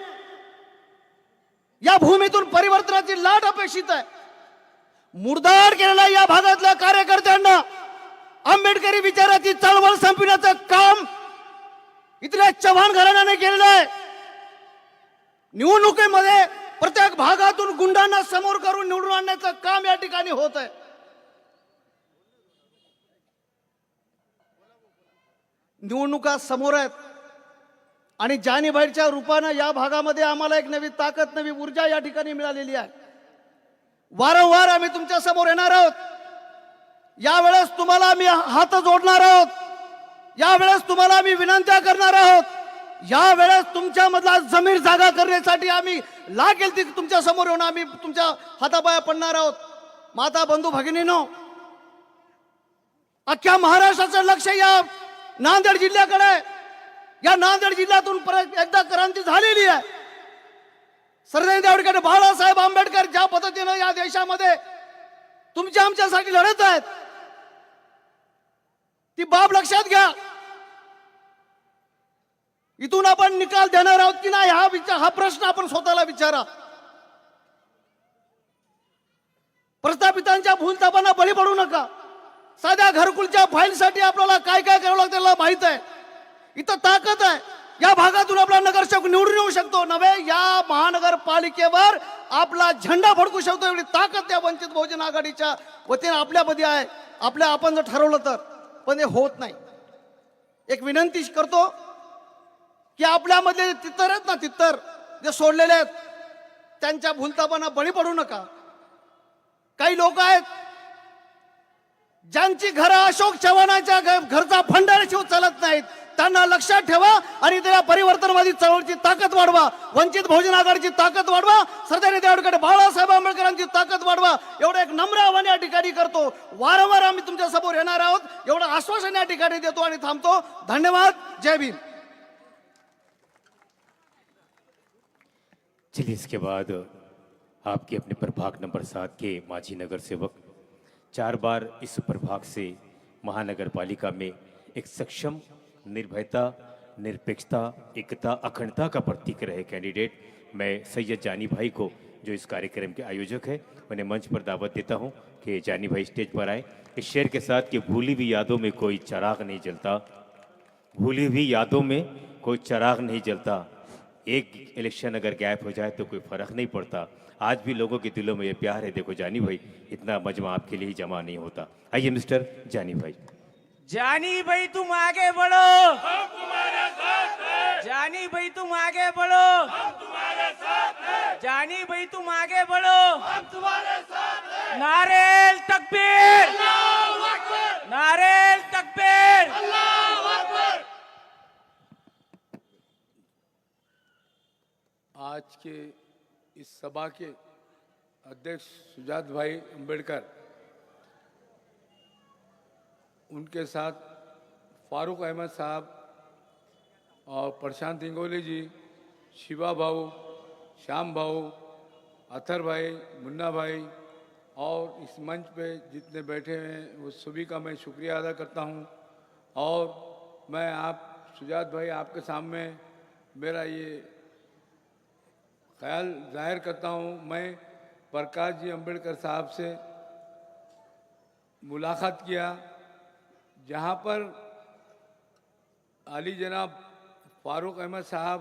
Speaker 10: या भूमीतून परिवर्तनाची लाट अपेक्षित आहे, मुरदाड केलेल्या या भागातल्या कार्यकर्त्यांना आंबेडकरी विचाराची चळवळ संपविण्याचं काम इथल्या चव्हाण घराण्याने केलेलं आहे. निवडणुकीमध्ये प्रत्येक भागातून गुंडांना समोर करून निवडून आणण्याचं काम या ठिकाणी होत आहे. निवडणुका समोर आहेत आणि जानेवारीच्या रूपानं या भागामध्ये आम्हाला एक नवी ताकद, नवी ऊर्जा या ठिकाणी मिळालेली आहे. वारंवार आम्ही तुमच्या समोर येणार आहोत. यावेळेस तुम्हाला आम्ही हात जोडणार आहोत, यावेळेस तुम्हाला आम्ही विनंत्या करणार आहोत, यावेळेस तुमच्यामधला जमीर जागा करण्यासाठी आम्ही लागेल ती तुमच्या समोर येऊन आम्ही तुमच्या हातापाया पडणार आहोत. माता बंधू भगिनींनो, अख्ख्या महाराष्ट्राचं लक्ष या नांदेड जिल्ह्याकडे आहे. या नांदेड जिल्ह्यातून परत एकदा क्रांती झालेली आहे. सरदार देवडकर बाळासाहेब आंबेडकर ज्या पद्धतीनं या देशामध्ये तुमच्या आमच्यासाठी लढत आहेत, ती बाब लक्षात घ्या. इथून आपण निकाल देणार आहोत की नाही हा प्रश्न आपण स्वतःला विचारा. प्रस्थापितांच्या भूलथापांना बळी पडू नका. साध्या घरकुलच्या फाईलसाठी आपल्याला काय काय करावं लागतं त्याला माहित आहे. इथं ताकद आहे. या भागातून आपला नगरसेवक निवडून येऊ शकतो नव्हे, या महानगरपालिकेवर आपला झेंडा फडकू शकतो एवढी ताकद त्या वंचित बहुजन आघाडीच्या वतीने आपल्यामध्ये आहे. आपण जर ठरवलं तर, पण हे होत नाही. एक विनंती करतो की आपल्यामध्ये तित्तर आहेत ना, तित्तर जे सोडलेले आहेत, त्यांच्या भूलथापांना बळी पडू नका. काही लोक आहेत ज्यांची घरं अशोक चव्हाणांच्या घरचा भंडाराशिवाय चालत नाहीत, त्यांना लक्षात ठेवा आणि त्या परिवर्तनवादी चळवळीची ताकद वाढवा, वंचित बहुजन आघाडीची ताकद वाढवा, सरदार देवडकर बाळासाहेब आंबेडकरांची ताकद वाढवा. एवढं एक नम्र आव्हान या ठिकाणी करतो. वारंवार आम्ही तुमच्या समोर येणार आहोत एवढं आश्वासन या ठिकाणी देतो आणि थांबतो. धन्यवाद. जय भीम.
Speaker 2: चलिए, इसके बाद आपके अपने प्रभाग नंबर 7 के मांझी नगर सेवक 4 बार इस प्रभाग से महानगर पालिका में एक सक्षम, निर्भयता, निरपेक्षता, एकता, अखंडता का प्रतीक रहे कैंडिडेट, मैं सैयद जानी भाई को, जो इस कार्यक्रम के आयोजक है, उन्हें मंच पर दावत देता हूं कि जानी भाई स्टेज पर आए. इस शेर के साथ कि भूली हुई यादों में कोई चिराग नहीं जलता, भूली हुई यादों में कोई चिराग नहीं जलता. एक इलेक्शन अगर गैप हो जाए तो कोई फर्क नहीं पड़ता. आज भी लोगों के दिलों में ये प्यार है. देखो जानी भाई, इतना मजमा आपके लिए ही जमा नहीं होता. आइए मिस्टर जानी भाई.
Speaker 11: जानी भाई तुम आगे बढ़ो, हम तुम्हारे साथ हैं. जानी भाई तुम आगे बढ़ो, हम तुम्हारे साथ हैं. जानी भाई तुम आगे बढ़ो, हम तुम्हारे साथ हैं. नारे तकबीर, अल्लाहू अकबर. नारे तकबीर, अल्लाहू अकबर.
Speaker 12: आज के इस सभा के अध्यक्ष सुजात भाई अंबेडकर, उनके साथ फारूक अहमद साहब और प्रशांत इंगोले जी, शिवा भाऊ, श्याम भाऊ, अथर भाई, मुन्ना भाई और इस मंच पे जितने बैठे हैं वो सभी का मैं शुक्रिया अदा करता हूं. और मैं आप सुजात भाई, आपके सामने मेरा ये ख्याल जाहिर करता हूं. मैं प्रकाश जी अंबेडकर साहब से मुलाकात किया, जहां पर आली जनाब फारूक अहमद साहब,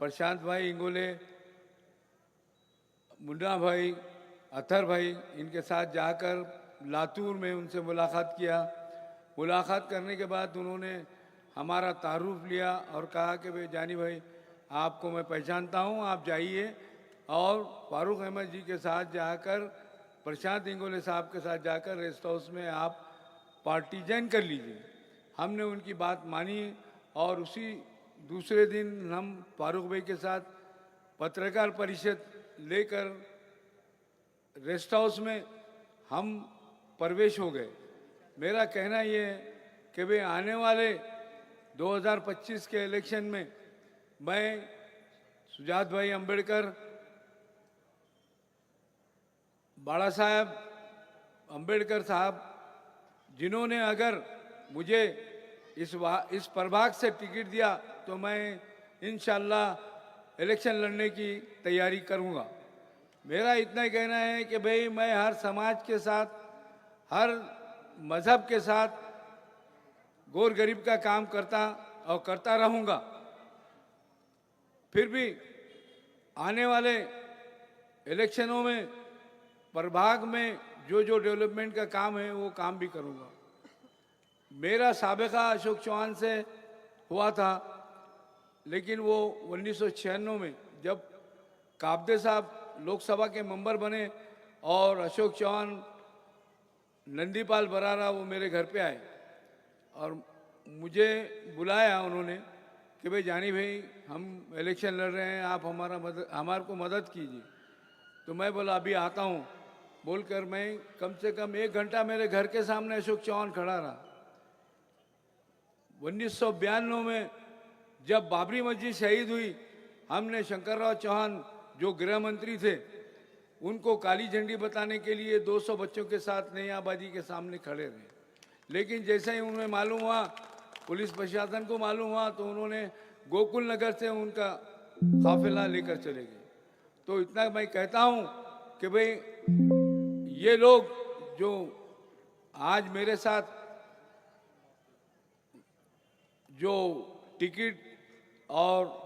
Speaker 12: प्रशांत भाई इंगोले, मुन्ना भाई, अथर भाई, इनके साथ जाकर लातूर में उनसे मुलाकात किया. मुलाकात करने के बाद उन्होंने हमारा तारुफ लिया और कहा कि भाई जानी भाई, आपको मैं पहचानता हूं, आप जाइए और फारूक अहमद जी के साथ जाकर, प्रशांत इंगोले साहब के साथ जाकर रेस्ट हाउस में आप पार्टी ज्वाइन कर लीजिए. हमने उनकी बात मानी और उसी दूसरे दिन हम फारूक भाई के साथ पत्रकार परिषद लेकर रेस्ट हाउस में हम प्रवेश हो गए. मेरा कहना ये है कि भाई आने वाले 2025 के इलेक्शन में मैं सुजात भाई अंबेडकर, बाला साहब अंबेडकर साहब, जिन्होंने अगर मुझे इस प्रभाग से टिकट दिया तो तो मैं इंशाल्लाह इलेक्शन लड़ने की तैयारी करूंगा। मेरा इतना ही कहना है कि भाई मैं हर समाज के साथ, हर मज़हब के साथ गौर गरीब का काम करता और करता रहूंगा। फिर भी आने वाले इलेक्शनों में प्रभाग में जो जो डेवलपमेंट का काम है वो काम भी करूंगा। मेरा साबिका अशोक चौहान से हुआ था, लेकिन वो 1996 में जब काबदे साहब लोकसभा के मेंबर बने और अशोक चौहान, नंदीपाल बरारा वो मेरे घर पे आए और मुझे बुलाया उन्होंने कि भाई जानी भाई हम इलेक्शन लड़ रहे हैं, आप हमारे को मदद कीजिए। तो मैं बोला अभी आता हूँ बोलकर मैं कम से कम 1 घंटा मेरे घर के सामने अशोक चौहान खड़ा रहा। 1992 में जब बाबरी मस्जिद शहीद हुई, हमने शंकरराव चौहान जो गृह मंत्री थे उनको काली झंडी बताने के लिए 200 बच्चों के साथ नई आबादी के सामने खड़े रहे। लेकिन जैसे ही उन्हें मालूम हुआ, पुलिस प्रशासन को मालूम हुआ, तो उन्होंने गोकुल नगर से उनका काफिला लेकर चले गए। तो इतना मैं कहता हूं कि भाई ये लोग जो आज मेरे साथ जो टिकट और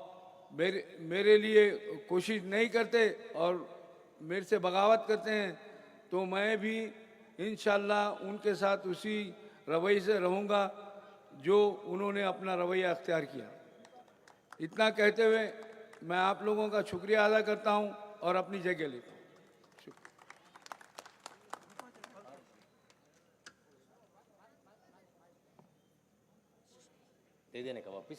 Speaker 12: मेरे लिए कोशिश नहीं करते और मेरे से बगावत करते हैं, तो मैं भी इंशाल्लाह उनके साथ उसी रवैये से रहूँगा जो उन्होंने अपना रवैया अख्तियार किया। इतना कहते हुए मैं आप लोगों का शुक्रिया अदा करता हूं और अपनी जगह लेता हूं।
Speaker 2: दे देने का वापिस।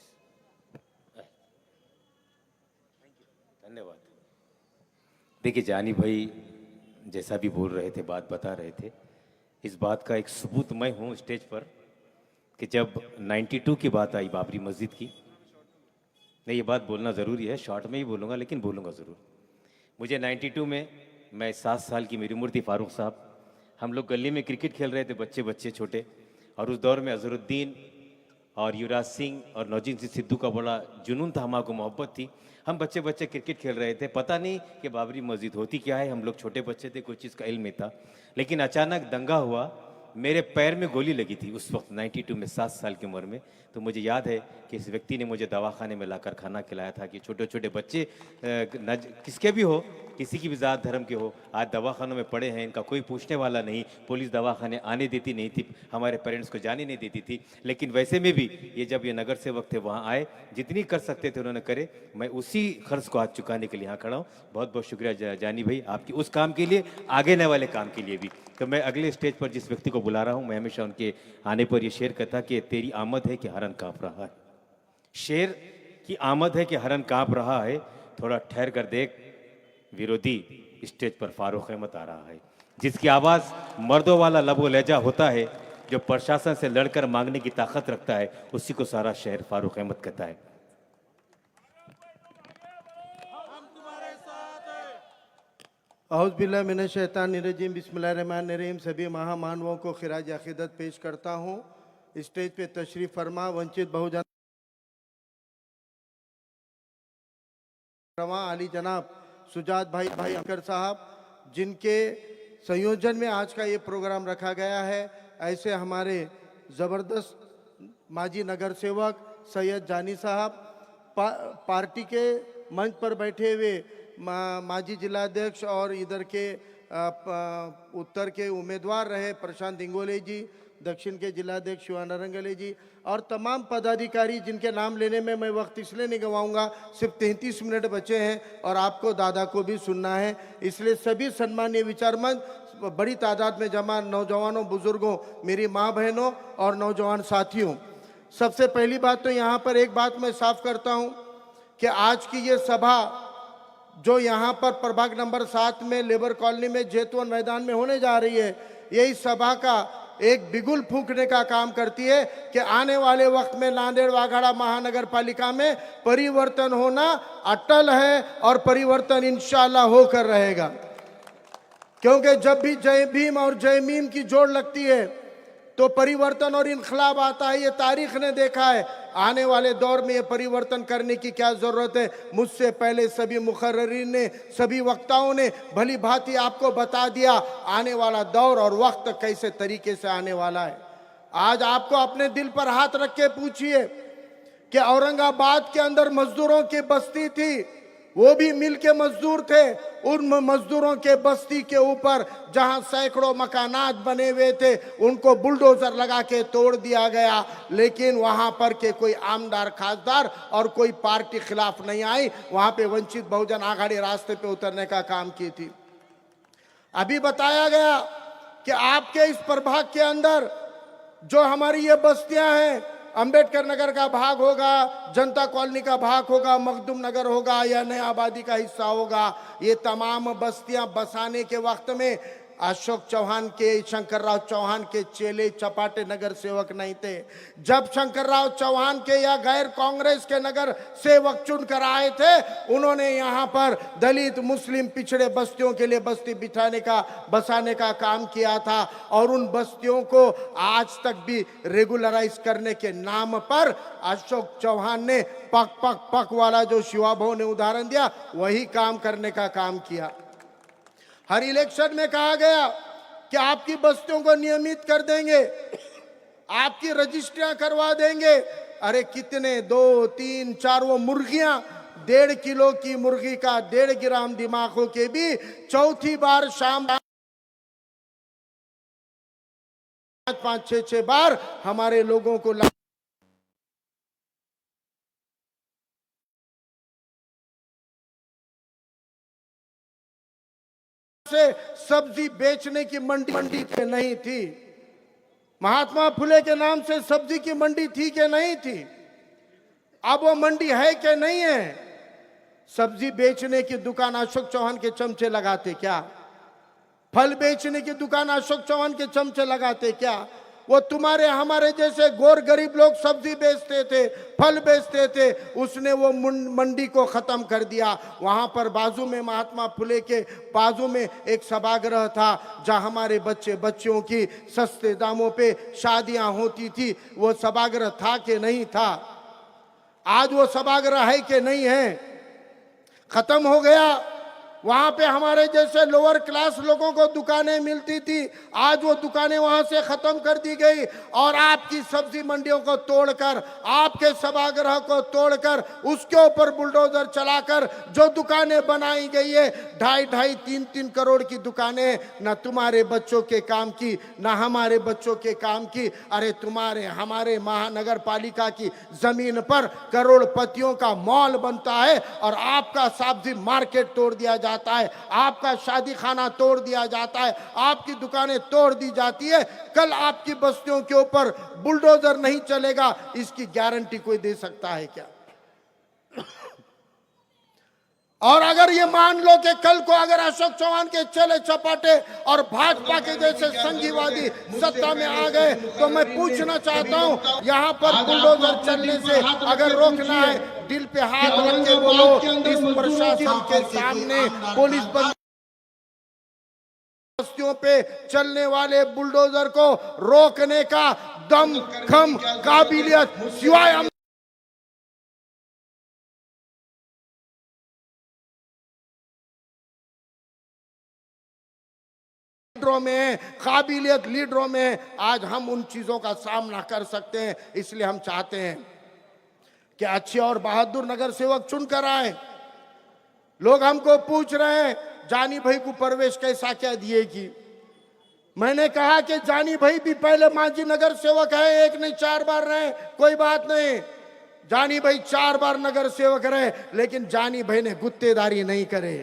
Speaker 2: धन्यवाद। देखिए जानी भाई जैसा भी बोल रहे थे, बात बता रहे थे, इस बात का एक सबूत मैं हूँ स्टेज पर कि जब 92 की बात आई बाबरी मस्जिद की, नहीं ये बात बोलना ज़रूरी है, शॉर्ट में ही बोलूँगा लेकिन बोलूँगा ज़रूर। मुझे 92 में, मैं 7 साल की मेरी उम्र थी, फारूक साहब, हम लोग गली में क्रिकेट खेल रहे थे, बच्चे छोटे, और उस दौर में अजहरुद्दीन और युवराज सिंह और नौजीन सिद्धू का बड़ा जुनून था, हमारे को मोहब्बत थी। हम बच्चे क्रिकेट खेल रहे थे, पता नहीं कि बाबरी मस्जिद होती क्या है, हम लोग छोटे बच्चे थे, कोई चीज़ का इल्म नहीं था। लेकिन अचानक दंगा हुआ, मेरे पैर में गोली लगी थी उस वक्त 92 में, 7 साल की उम्र में। तो मुझे याद है कि इस व्यक्ति ने मुझे दवाखाने में लाकर खाना खिलाया था कि छोटे बच्चे किसके भी हो, किसी की भी ज़ात धर्म के हो, आज दवाखानों में पड़े हैं, इनका कोई पूछने वाला नहीं, पुलिस दवाखाने आने देती नहीं थी, हमारे पेरेंट्स को जाने नहीं देती थी। लेकिन वैसे में भी ये जब ये नगर सेवक थे वहाँ आए, जितनी कर सकते थे उन्होंने करे। मैं उसी खर्च को आज चुकाने के लिए यहाँ खड़ा हूँ। बहुत बहुत शुक्रिया जानी भाई आपकी, उस काम के लिए, आगे आने वाले काम के लिए भी। तो मैं अगले स्टेज पर जिस व्यक्ति को बुला रहा हूँ, मैं हमेशा उनके आने पर ये शेर कहता कि तेरी आमद है कि हरन काँप रहा है। शेर की आमद है कि हरन काँप रहा है, थोड़ा ठहर कर देख विरोधी, स्टेज पर फारूक अहमद आ रहा है, जिसकी आवाज़ मर्दों वाला लबो लहजा होता है, जो प्रशासन से लड़कर मांगने की ताकत रखता है, उसी को सारा शहर फारूक अहमद कहता है।
Speaker 10: औज़ुबिल्लाहिमिनश्शैतानिर्रजीम, बिस्मिल्लाहिर्रहमानिर्रहीम। सभी महामानवों को खिराज अक़ीदत पेश करता हूँ। स्टेज पे तशरीफ़ फरमा वंचित बहुजन रवा अली जनाब सुजात भाई अंकर साहब, जिनके संयोजन में आज का ये प्रोग्राम रखा गया है। ऐसे हमारे ज़बरदस्त माजी नगर सेवक सैयद जानी साहब, पार्टी के मंच पर बैठे हुए माजी जिलाध्यक्ष और इधर के उत्तर के उम्मीदवार रहे प्रशांत इंगोले जी, दक्षिण के जिलाध्यक्ष शिवानंद रंगले जी, और तमाम पदाधिकारी जिनके नाम लेने में मैं वक्त इसलिए नहीं गंवाऊंगा, सिर्फ 33 मिनट बचे हैं और आपको दादा को भी सुनना है। इसलिए सभी सम्मानीय विचारमंच, बड़ी तादाद में जमा नौजवानों, बुजुर्गों, मेरी माँ बहनों और नौजवान साथियों, सबसे पहली बात तो यहाँ पर एक बात मैं साफ करता हूँ कि आज की ये सभा जो यहाँ पर प्रभाग नंबर 7 में लेबर कॉलोनी में जैतवन मैदान में होने जा रही है, यही सभा का एक बिगुल फूंकने का काम करती है कि आने वाले वक्त में नांदेड़ वाघाड़ा महानगर पालिका में परिवर्तन होना अटल है और परिवर्तन इंशाल्लाह होकर रहेगा। क्योंकि जब भी जय भीम और जय मीम की जोड़ लगती है तो परिवर्तन और इनकलाब आता है। ये तारीख ने देखा है। आने वाले दौर में ये परिवर्तन करने की क्या जरूरत है? मुझसे पहले सभी मुखर्रिरीन ने, सभी वक्ताओं ने भली भांति आपको बता दिया आने वाला दौर और वक्त कैसे तरीके से आने वाला है। आज आपको अपने दिल पर हाथ रख के पूछिए कि औरंगाबाद के अंदर मजदूरों की बस्ती थी, वो भी मिल के मजदूर थे। उन मजदूरों के बस्ती के ऊपर जहां सैकड़ों मकानात बने हुए थे, उनको बुलडोजर लगा के तोड़ दिया गया। लेकिन वहां पर के कोई आमदार खासदार और कोई पार्टी खिलाफ नहीं आई। वहां पे वंचित बहुजन आघाड़ी रास्ते पे उतरने का काम की थी। अभी बताया गया कि आपके इस प्रभाग के अंदर जो हमारी ये बस्तियां हैं, अंबेडकर नगर का भाग होगा, जनता कॉलोनी का भाग होगा, मखदूम नगर होगा या नया आबादी का हिस्सा होगा, ये तमाम बस्तियां बसाने के वक्त में अशोक चौहान के, शंकरराव चौहान के चेले चपाटे नगर सेवक नहीं थे। जब शंकरराव चौहान के या गैर कांग्रेस के नगर सेवक चुनकर आए थे, उन्होंने यहाँ पर दलित मुस्लिम पिछड़े बस्तियों के लिए बस्ती बसाने का काम किया था। और उन बस्तियों को आज तक भी रेगुलराइज करने के नाम पर अशोक चौहान ने पक पक पक वाला जो शिवाभाऊ ने उदाहरण दिया, वही काम करने का काम किया। हर इलेक्शन में कहा गया कि आपकी बस्तियों को नियमित कर देंगे, आपकी रजिस्ट्रियां करवा देंगे। अरे कितने 2, 3, 4 वो मुर्गियां, 1.5 किलो की मुर्गी का 1.5 ग्राम दिमाग हो के भी चौथी बार शाम 5, 6 बार हमारे लोगों को से सब्जी बेचने की मंडी के नहीं थी। महात्मा फुले के नाम से सब्जी की मंडी थी कि नहीं थी? अब वो मंडी है कि नहीं है? सब्जी बेचने की दुकान अशोक चौहान के चमचे लगाते क्या? फल बेचने की दुकान अशोक चौहान के चमचे लगाते क्या? वो तुम्हारे हमारे जैसे गोर गरीब लोग सब्जी बेचते थे, फल बेचते थे, उसने वो मंडी को खत्म कर दिया। वहां पर बाजू में महात्मा फुले के बाजू में एक सभागृह था, जहां हमारे बच्चियों की सस्ते दामों पे शादियां होती थी। वो सभागृह था कि नहीं था? आज वो सभागृह है कि नहीं है? खत्म हो गया। वहां पे हमारे जैसे लोअर क्लास लोगों को दुकानें मिलती थी, आज वो दुकानें वहां से खत्म कर दी गई। और आपकी सब्जी मंडियों को तोड़कर, आपके सभागृह को तोड़कर, उसके ऊपर बुलडोजर चलाकर जो दुकानें बनाई गई है, 2.5, 3 करोड़ की दुकानें, न तुम्हारे बच्चों के काम की, न हमारे बच्चों के काम की। अरे तुम्हारे हमारे महानगर पालिका की जमीन पर करोड़पतियों का मॉल बनता है और आपका सब्जी मार्केट तोड़ दिया जाता है, आपका शादी खाना तोड़ दिया जाता है, आपकी दुकानें तोड़ दी जाती है। कल आपकी बस्तियों के ऊपर बुलडोजर नहीं चलेगा, इसकी गारंटी कोई दे सकता है क्या? और अगर ये मान लो कि कल को अगर अशोक चौहान के चेले चपाटे और भाजपा के जैसे संघीवादी सत्ता में आ गए, तो मैं पूछना चाहता हूं, यहाँ पर बुलडोजर चलने से अगर रोकना है, दिल पे हाथ रख के बोलो, इस प्रशासन के सामने पुलिस बस्तियों पे चलने वाले बुलडोजर को रोकने का दम खम काबिलियत सिवाय में, काबिलियत लीडरों में, आज हम उन चीजों का सामना कर सकते हैं। इसलिए हम चाहते हैं कि अच्छे और बहादुर नगर सेवक चुनकर आए। लोग हमको पूछ रहे हैं जानी भाई को प्रवेश कैसा क्या दिएगी। मैंने कहा कि जानी भाई भी पहले मांझी नगर सेवक है, 1 नहीं 4 बार रहे, कोई बात नहीं। जानी भाई 4 बार नगर सेवक रहे, लेकिन जानी भाई ने गुत्तेदारी नहीं करे।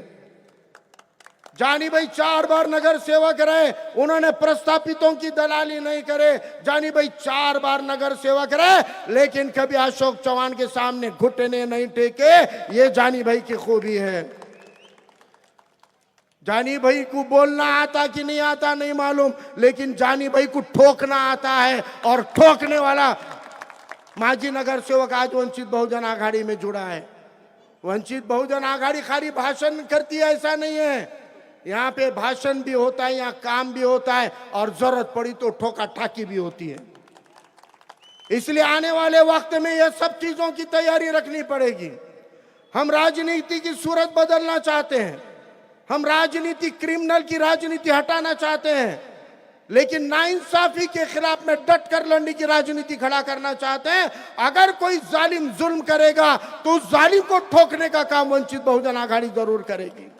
Speaker 10: जानी भाई 4 बार नगर सेवक रहे, उन्होंने प्रस्तापितों की दलाली नहीं करे। जानी भाई 4 बार नगर सेवक रहे, लेकिन कभी अशोक चौहान के सामने घुटने नहीं टेके। ये जानी भाई की खूबी है। जानी भाई को बोलना आता कि नहीं आता नहीं मालूम, लेकिन जानी भाई को ठोकना आता है। और ठोकने वाला मांझी नगर सेवक आज वंचित बहुजन आघाड़ी में जुड़ा है। वंचित बहुजन आघाड़ी खाली भाषण करती है ऐसा नहीं है।
Speaker 13: यहाँ पे भाषण भी होता है, यहाँ काम भी होता है, और जरूरत पड़ी तो ठोका ठाकी भी होती है। इसलिए आने वाले वक्त में यह सब चीजों की तैयारी रखनी पड़ेगी। हम राजनीति की सूरत बदलना चाहते हैं, हम राजनीति, क्रिमिनल की राजनीति हटाना चाहते हैं, लेकिन नाइंसाफी के खिलाफ में डट कर लड़ने की राजनीति खड़ा करना चाहते हैं। अगर कोई जालिम जुल्म करेगा तो उस जालिम को ठोकने का काम वंचित बहुजन आघाड़ी जरूर करेगी।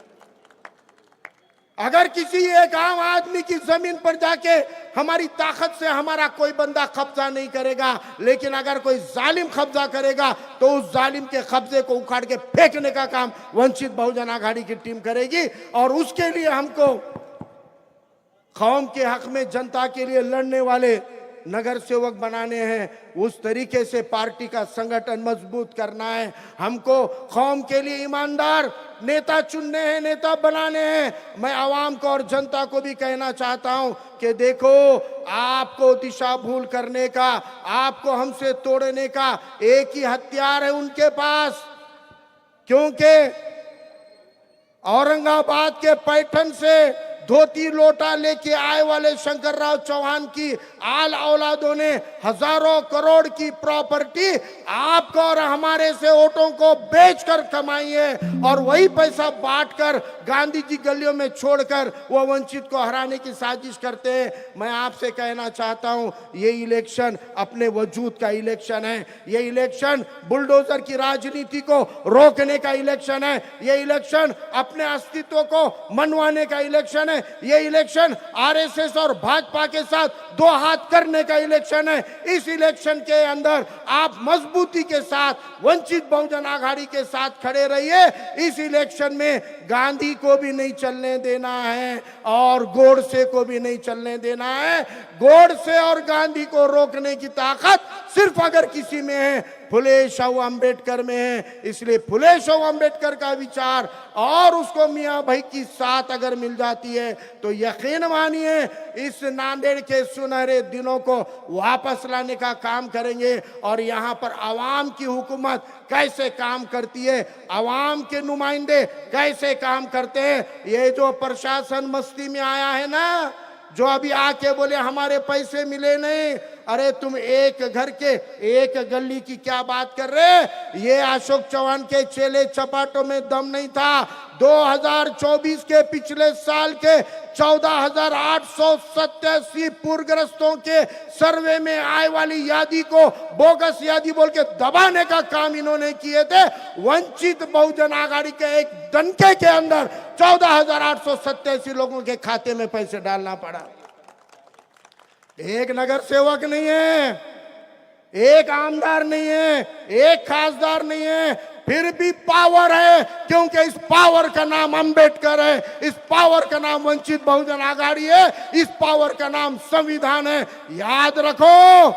Speaker 13: अगर किसी एक आम आदमी की जमीन पर जाके हमारी ताकत से हमारा कोई बंदा कब्जा नहीं करेगा, लेकिन अगर कोई जालिम कब्जा करेगा तो उस जालिम के कब्जे को उखाड़ के फेंकने का काम वंचित बहुजन आघाड़ी की टीम करेगी। और उसके लिए हमको कौम के हक में, जनता के लिए लड़ने वाले नगर सेवक बनाने हैं। उस तरीके से पार्टी का संगठन मजबूत करना है। हमको कौम के लिए ईमानदार नेता चुनने हैं, नेता बनाने हैं। मैं आवाम को और जनता को भी कहना चाहता हूं कि देखो, आपको दिशा भूल करने का, आपको हमसे तोड़ने का एक ही हथियार है उनके पास। क्योंकि औरंगाबाद के पैठन से धोती लोटा लेके आए वाले शंकरराव चौहान की आल औलादों ने हजारों करोड़ की प्रॉपर्टी आपको और हमारे से वोटों को बेचकर कमाई है, और वही पैसा बांटकर गांधी जी गलियों में छोड़कर वो वंचित को हराने की साजिश करते हैं। मैं आपसे कहना चाहता हूं, ये इलेक्शन अपने वजूद का इलेक्शन है। ये इलेक्शन बुलडोजर की राजनीति को रोकने का इलेक्शन है। ये इलेक्शन अपने अस्तित्व को मनवाने का इलेक्शन है। ये इलेक्शन आरएसएस और भाजपा के साथ दो हाथ करने का इलेक्शन है। इस इलेक्शन के अंदर आप मजबूती के साथ वंचित बहुजन आघाड़ी के साथ खड़े रहिए। इस इलेक्शन में गांधी को भी नहीं चलने देना है और गोडसे को भी नहीं चलने देना है। गोडसे और गांधी को रोकने की ताकत सिर्फ अगर किसी में है, फुले शाहू अंबेडकर में है। इसलिए फुले शाहू अंबेडकर का विचार और उसको मियां भाई की साथ अगर मिल जाती है तो यकीन मानिए इस नांदेड़ के सुनहरे दिनों को वापस लाने का काम करेंगे। और यहाँ पर आवाम की हुकूमत कैसे काम करती है, आवाम के नुमाइंदे कैसे काम करते हैं, ये जो प्रशासन मस्ती में आया है ना, जो अभी आके बोले हमारे पैसे मिले नहीं, अरे तुम एक घर के एक गली की क्या बात कर रहे? ये अशोक चौहान के चेले चपाटों में दम नहीं था। 2024 के पिछले साल के 14,887 पूरग्रस्तों के सर्वे में आए वाली यादी को बोगस यादी बोल के दबाने का काम इन्होंने किए थे। वंचित बहुजन आघाड़ी के एक दनके के अंदर 14,887 लोगों के खाते में पैसे डालना पड़ा। एक नगर सेवक नहीं है, एक आमदार नहीं है, एक खासदार नहीं है, फिर भी पावर है, क्योंकि इस पावर का नाम अंबेडकर है, इस पावर का नाम वंचित बहुजन आघाड़ी है, इस पावर का नाम संविधान है। याद रखो,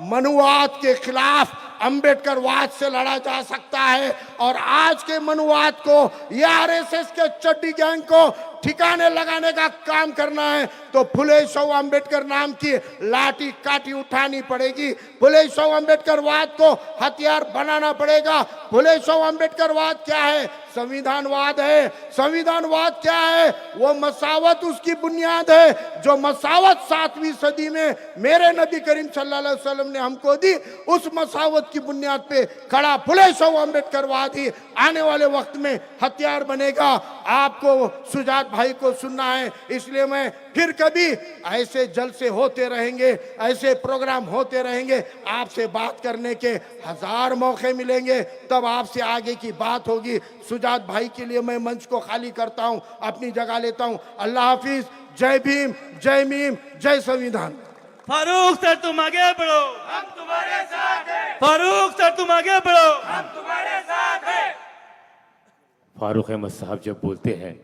Speaker 13: मनुवाद के खिलाफ अंबेडकरवाद से लड़ा जा सकता है, और आज के मनुवाद को या आरएसएस के चड्डी गैंग को ठिकाने लगाने का काम करना है तो फुले शाहू अंबेडकर नाम की लाठी काठी उठानी पड़ेगी। फुले शाहू अंबेडकरवाद को हथियार बनाना पड़ेगा। फुले शाहू अंबेडकरवाद क्या है? संविधानवाद है। संविधानवाद क्या है? वो मसावत उसकी बुनियाद है, जो मसावत 7वीं सदी में मेरे नबी करीम सल्लल्लाहु अलैहि वसल्लम ने हमको दी। उस मसावत की बुनियाद पे खड़ा फुले शाहू अंबेडकरवाद ही आने वाले वक्त में हथियार बनेगा। आपको सुजात भाई को सुनना है, इसलिए मैं फिर कभी ऐसे जलसे होते रहेंगे, ऐसे प्रोग्राम होते रहेंगे, आपसे बात करने के 1000 मौके मिलेंगे, तब आपसे आगे की बात होगी। सुजात भाई के लिए मैं मंच को खाली करता हूं, अपनी जगह लेता हूं। अल्लाह हाफिज। जय भीम, जय मीम, जय संविधान।
Speaker 3: फारूक सर तुम आगे बढ़ो,
Speaker 11: हम तुम्हारे साथ हैं।
Speaker 3: फारूक सर तुम आगे बढ़ो,
Speaker 11: हम तुम्हारे साथ हैं।
Speaker 2: फारूक अहमद साहब जब बोलते हैं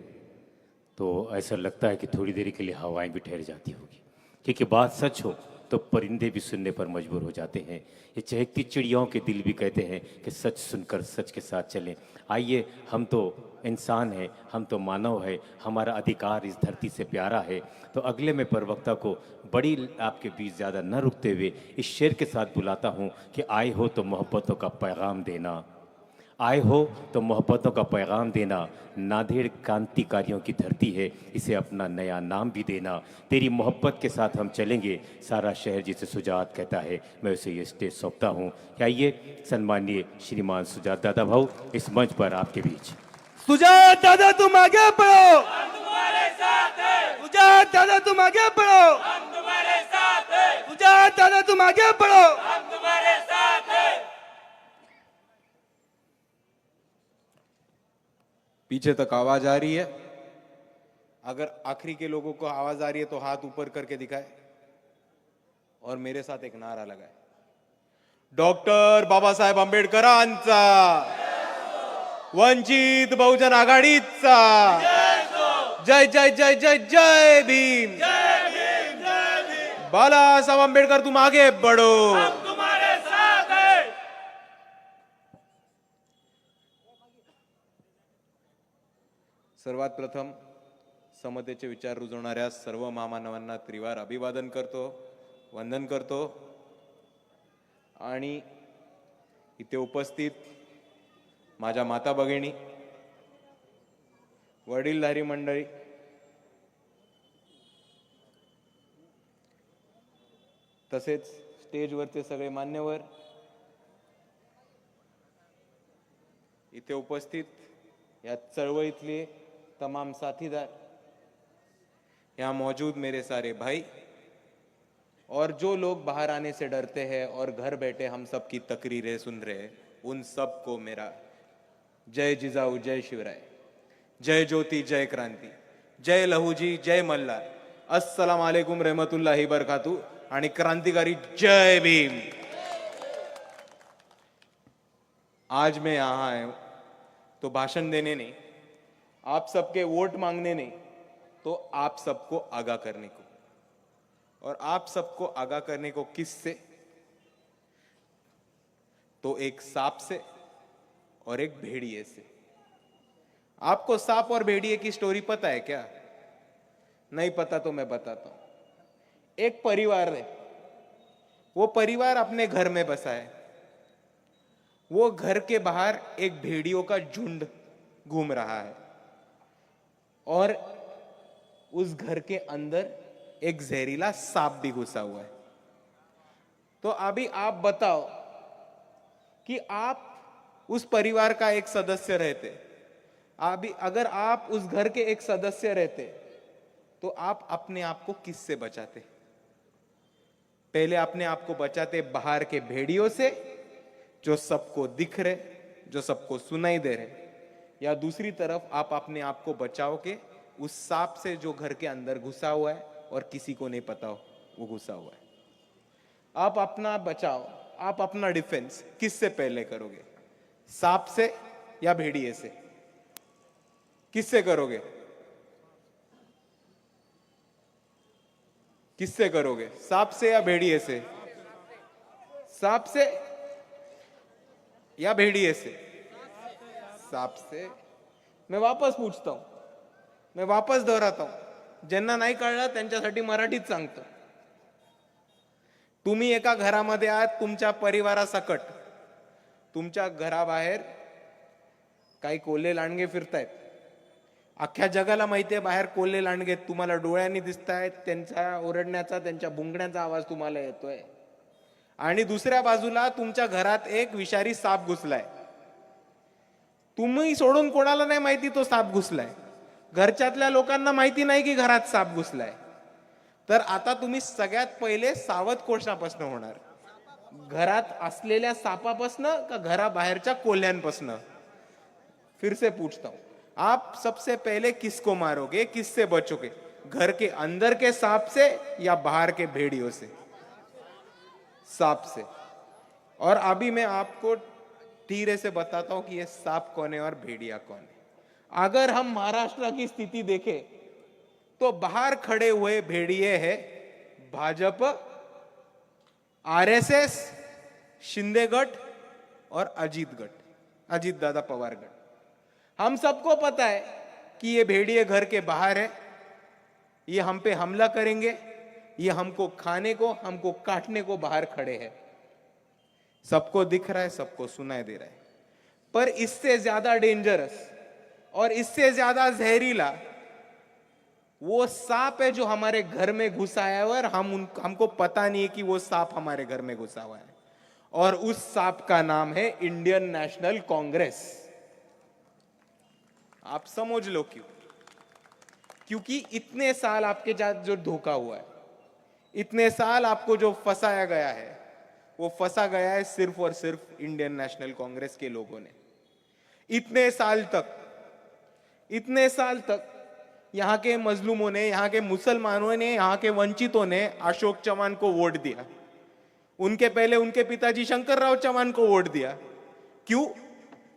Speaker 2: तो ऐसा लगता है कि थोड़ी देर के लिए हवाएं भी ठहर जाती होगी, क्योंकि बात सच हो तो परिंदे भी सुनने पर मजबूर हो जाते हैं। ये चहकती चिड़ियाओं के दिल भी कहते हैं कि सच सुनकर सच के साथ चलें। आइए, हम तो इंसान हैं, हम तो मानव है, हमारा अधिकार इस धरती से प्यारा है। तो अगले में प्रवक्ता को बड़ी आपके बीच ज़्यादा न रुकते हुए इस शेर के साथ बुलाता हूँ कि आए हो तो मोहब्बतों का पैगाम देना, आए हो तो मोहब्बतों का पैगाम देना। नांदेड़ क्रांतिकारियों की धरती है, इसे अपना नया नाम भी देना। तेरी मोहब्बत के साथ हम चलेंगे, सारा शहर जिसे सुजात कहता है, मैं उसे ये स्टेज सौंपता हूँ। आइए सम्मानीय श्रीमान सुजात दादा भाऊ इस मंच पर आपके बीच।
Speaker 3: सुजात दादा तुम आगे बढ़ो,
Speaker 11: हम तुम्हारे साथ हैं,
Speaker 3: सुजात दादा तुम आगे बढ़ो,
Speaker 11: हम तुम्हारे साथ हैं,
Speaker 3: सुजात दादा तुम आगे बढ़ो।
Speaker 11: हम तुम्हारे साथ हैं।
Speaker 14: पीछे तक आवाज आ रही है? अगर आखिरी के लोगों को आवाज आ रही है तो हाथ ऊपर करके दिखाए और मेरे साथ एक नारा लगाए, डॉक्टर बाबासाहेब आंबेडकरांचा, वंचित बहुजन आघाडीचा जय जय जय जय जय भीम, बाला साहब आंबेडकर तुम आगे बढ़ो,
Speaker 11: हम तुम्हारे साथ हैं।
Speaker 14: सर्वात प्रथम समतेचे विचार रुजवणाऱ्या सर्व महामानवांना त्रिवार अभिवादन करतो, वंदन करतो आणि इथे उपस्थित माझ्या माता भगिनी, वडीलधारी मंडळी, तसेच स्टेजवरचे सगळे मान्यवर, इथे उपस्थित या चळवळीतले तमाम साथीदार, यहाँ मौजूद मेरे सारे भाई और जो लोग बाहर आने से डरते हैं और घर बैठे हम सब की तकरीरें सुन रहे हैं, उन सबको मेरा जय जिजाऊ, जय शिवराय, जय ज्योति, जय क्रांति, जय लहूजी, जय मल्हार, अस्सलाम वालेकुम रहमतुल्लाहि बरकातू आणि क्रांतिकारी जय भीम। आज मैं यहाँ आया हूं तो भाषण देने नहीं, आप सबके वोट मांगने नहीं, तो आप सबको आगाह करने को। और आप सबको आगाह करने को किससे? तो एक सांप से और एक भेड़िए से। आपको सांप और भेड़िए की स्टोरी पता है क्या? नहीं पता तो मैं बताता हूं। एक परिवार है, वो परिवार अपने घर में बसा है, वो घर के बाहर एक भेड़ियों का झुंड घूम रहा है और उस घर के अंदर एक जहरीला सांप भी घुसा हुआ है। तो अभी आप बताओ कि आप उस परिवार का एक सदस्य रहते, अभी अगर आप उस घर के एक सदस्य रहते तो आप अपने आप को किससे बचाते? पहले अपने आप को बचाते बाहर के भेड़ियों से जो सबको दिख रहे, जो सबको सुनाई दे रहे, या दूसरी तरफ आप अपने आप को बचाओ के उस सांप से जो घर के अंदर घुसा हुआ है और किसी को नहीं पता हो वो घुसा हुआ है। आप अपना बचाओ, आप अपना डिफेंस किससे पहले करोगे? सांप से या भेड़िए से? किससे करोगे? किससे करोगे? सांप से या भेड़िए से? सांप से या भेड़िए से? सांप से। मैं वापस पूछता हूं, मैं वापस दोहराता हूं, ज्यांना नाही कळलं त्यांच्यासाठी मराठीत सांगतो। तुम्ही एका घरामध्ये आहात, तुमच्या परिवारासकट तुमच्या घराबाहेर काही कोल्हे लांडगे फिरतायत। अख्ख्या जगाला माहितीये बाहेर कोल्हे लांडगे तुम्हाला डोळ्यांनी दिसतायत, त्यांचा ओरडण्याचा, त्यांच्या भुंकण्याचा आवाज तुम्हाला येतोय। आणि दुसऱ्या बाजूला तुमच्या घरात एक विषारी साप घुसलाय, तुम्ही सोडून कोणाला नाही माहिती तो साप घुसलाय, घरच्यातल्या लोकांना माहिती नाही की घरात साप घुसलाय। तर आता तुम्ही सगळ्यात पहिले सावध कोशापासून होणार? घरात असलेल्या सापापासून का घराबाहेरच्या कोल्ह्यांपासून? फिर से पूछता हूं, आप सबसे पहले किसको मारोगे, किससे बचोगे? घर के अंदर के सांप से या बाहर के भेड़ियों से? सांप से। और अभी मैं आपको धीरे से बताता हूं कि ये सांप कौन है और भेड़िया कौन है। अगर हम महाराष्ट्र की स्थिति देखें तो बाहर खड़े हुए भेड़िए हैं भाजपा, आरएसएस, शिंदे गठ और अजीत गठ, अजीत दादा पवार गठ। हम सबको पता है कि ये भेड़िए घर के बाहर है, ये हम पे हमला करेंगे, ये हमको खाने को, हमको काटने को बाहर खड़े हैं। सबको दिख रहा है, सबको सुनाई दे रहा है। पर इससे ज्यादा डेंजरस और इससे ज्यादा जहरीला वो सांप है जो हमारे घर में घुसा आया है और हमको पता नहीं है कि वो सांप हमारे घर में घुसा हुआ है। और उस सांप का नाम है इंडियन नेशनल कांग्रेस। आप समझ लो क्यों? क्योंकि इतने साल आपके साथ जो धोखा हुआ है, इतने साल आपको जो फंसाया गया है, वो फंसा गया है सिर्फ और सिर्फ इंडियन नेशनल कांग्रेस के लोगों ने। इतने साल तक यहां के मजलूमों ने, यहां के मुसलमानों ने, यहां के वंचितों ने अशोक चव्हाण को वोट दिया। उनके पहले उनके पिताजी शंकर राव चौहान को वोट दिया। क्यों?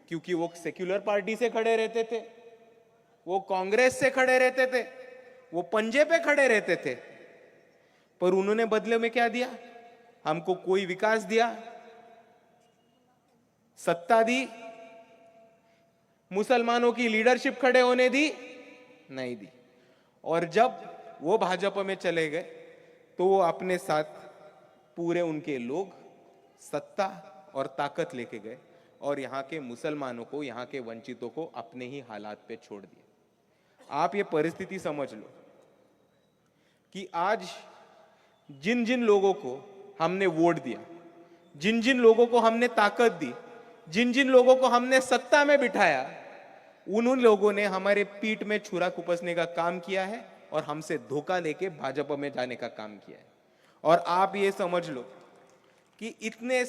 Speaker 14: क्योंकि वो सेक्युलर पार्टी से खड़े रहते थे, वो कांग्रेस से खड़े रहते थे, वो पंजे पे खड़े रहते थे। पर उन्होंने बदले में क्या दिया? हमको कोई विकास दिया, सत्ता दी, मुसलमानों की लीडरशिप खड़े होने दी? नहीं दी। और जब वो भाजपा में चले गए तो वो अपने साथ पूरे उनके लोग, सत्ता और ताकत लेके गए और यहाँ के मुसलमानों को, यहाँ के वंचितों को अपने ही हालात पे छोड़ दिए। आप ये परिस्थिति समझ लो कि आज जिन जिन लोगों को हमने वोट दिया, जिन जिन लोगों को हमने ताकत दी, जिन जिन लोगों को हमने सत्ता में बिठाया, उन लोगों ने हमारे पीठ में छुरा कुपसने का काम किया है और हमसे धोखा लेके भाजपा में जाने का काम किया है। और आप ये समझ लो कि इतने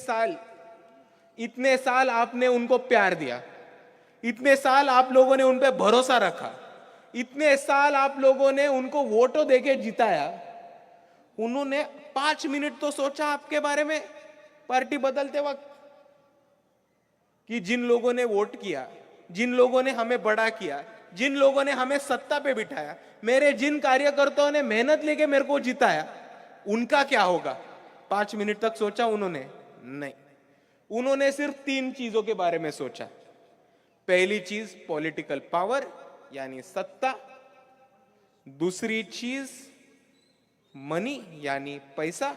Speaker 14: साल आपने उनको प्यार दिया, इतने साल आप लोगों ने उन पे भरोसा रखा, इतने साल आप लोगों ने उनको वोटों देके जिताया। उन्होंने 5 मिनट तो सोचा आपके बारे में पार्टी बदलते वक्त कि जिन लोगों ने वोट किया, जिन लोगों ने हमें बड़ा किया, जिन लोगों ने हमें सत्ता पे बिठाया, मेरे जिन कार्यकर्ताओं ने मेहनत लेके मेरे को जिताया, उनका क्या होगा? 5 मिनट तक सोचा उन्होंने? नहीं। उन्होंने सिर्फ 3 चीजों के बारे में सोचा। पहली चीज पॉलिटिकल पावर यानी सत्ता, दूसरी चीज मनी यानी पैसा,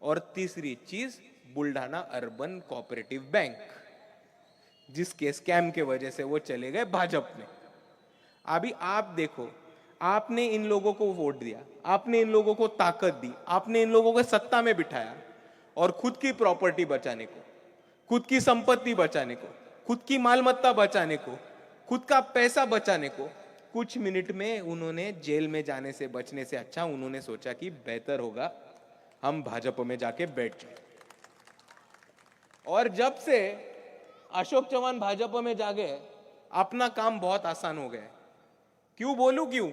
Speaker 14: और तीसरी चीज बुल्ढाना अर्बन कोऑपरेटिव बैंक, जिसके स्कैम के वजह से वो चले गए भाजपा में। अभी आप देखो, आपने इन लोगों को वोट दिया, आपने इन लोगों को ताकत दी, आपने इन लोगों को सत्ता में बिठाया और खुद की प्रॉपर्टी बचाने को, खुद की संपत्ति बचाने को, खुद की मालमत्ता बचाने को, खुद का पैसा बचाने को कुछ मिनट में उन्होंने जेल में जाने से बचने से अच्छा उन्होंने सोचा कि बेहतर होगा हम भाजपा में जाके बैठ जाए। और जब से अशोक चव्हाण भाजपा में जा गए, अपना काम बहुत आसान हो गया। क्यों बोलूं क्यों?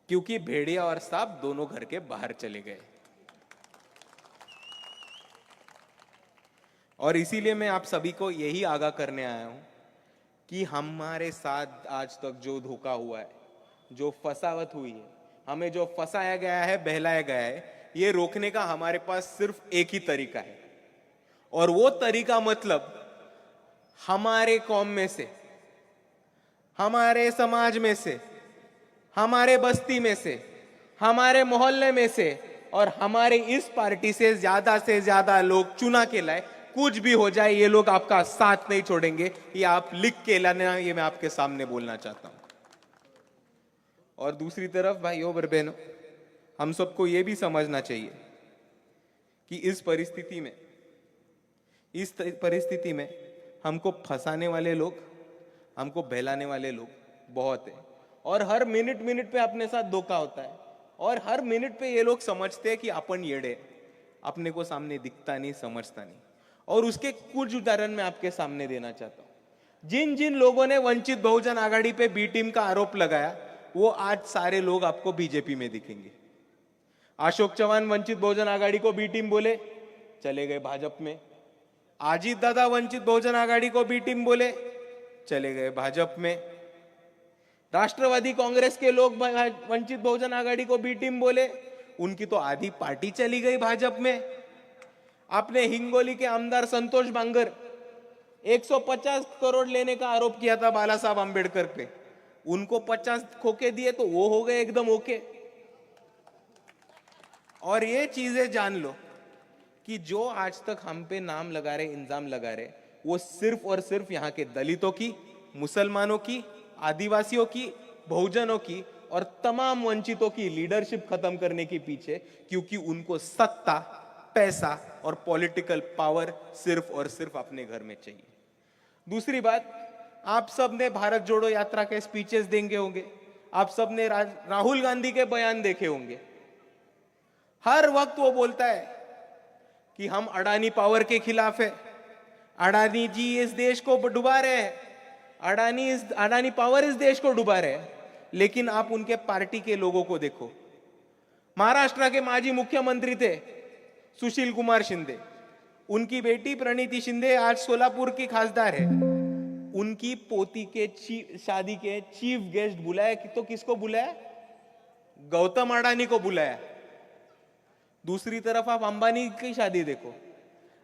Speaker 14: क्योंकि भेड़िया और सांप दोनों घर के बाहर चले गए। और इसीलिए मैं आप सभी को यही आगाह करने आया हूं कि हमारे साथ आज तक जो धोखा हुआ है, जो फसावट हुई है, हमें जो फंसाया गया है, बहलाया गया है, ये रोकने का हमारे पास सिर्फ एक ही तरीका है। और वो तरीका मतलब हमारे कौम में से, हमारे समाज में से, हमारे बस्ती में से, हमारे मोहल्ले में से और हमारे इस पार्टी से ज्यादा लोग चुना के लाए। कुछ भी हो जाए, ये लोग आपका साथ नहीं छोड़ेंगे। ये आप लिख के लाना, ये मैं आपके सामने बोलना चाहता हूं। और दूसरी तरफ भाइयों और बहनों, हम सबको ये भी समझना चाहिए कि इस परिस्थिति में हमको फंसाने वाले लोग, हमको बहलाने वाले लोग बहुत है। और हर मिनट पे अपने साथ धोखा होता है और हर मिनट पे ये लोग समझते हैं कि अपन येड़े, अपने को सामने दिखता नहीं, समझता नहीं। और उसके कुछ उदाहरण मैं आपके सामने देना चाहता हूं। जिन जिन लोगों ने वंचित बहुजन आघाड़ी पे बी टीम का आरोप लगाया, वो आज सारे लोग आपको बीजेपी में दिखेंगे। अशोक चव्हाण वंचित बहुजन आघाड़ी को बी टीम बोले, चले गए भाजपा में। अजीत दादा वंचित बहुजन आघाड़ी को बी टीम बोले, चले गए भाजपा में। राष्ट्रवादी कांग्रेस के लोग वंचित बहुजन आघाड़ी को बी टीम बोले, उनकी तो आधी पार्टी चली गई भाजपा में। आपने हिंगोली के आमदार संतोष बांगर 150 करोड़ लेने का आरोप किया था बाला साहब आंबेडकर पे, उनको 50 खोके दिए तो वो हो गए एकदम ओके। और ये चीजें जान लो कि जो आज तक हम पे नाम लगा रहे, इल्जाम लगा रहे, वो सिर्फ और सिर्फ यहाँ के दलितों की, मुसलमानों की, आदिवासियों की, बहुजनों की और तमाम वंचितों की लीडरशिप खत्म करने के पीछे, क्योंकि उनको सत्ता, पैसा और पॉलिटिकल पावर सिर्फ और सिर्फ अपने घर में चाहिए। दूसरी बात, आप सब ने भारत जोड़ो यात्रा के स्पीचेस देंगे होंगे, आप सब ने राहुल गांधी के बयान देखे होंगे। हर वक्त वो बोलता है कि हम अडानी पावर के खिलाफ है, अडानी जी इस देश को डुबा रहे हैं, अडानी पावर इस देश को डुबा रहे हैं। लेकिन आप उनके पार्टी के लोगों को देखो। महाराष्ट्र के माजी मुख्यमंत्री थे सुशील कुमार शिंदे, उनकी बेटी प्रणीति शिंदे आज सोलापुर की खासदार है। उनकी पोती के शादी के चीफ गेस्ट बुलाया तो किसको बुलाया? गौतम अडानी को बुलाया। दूसरी तरफ आप अंबानी की शादी देखो,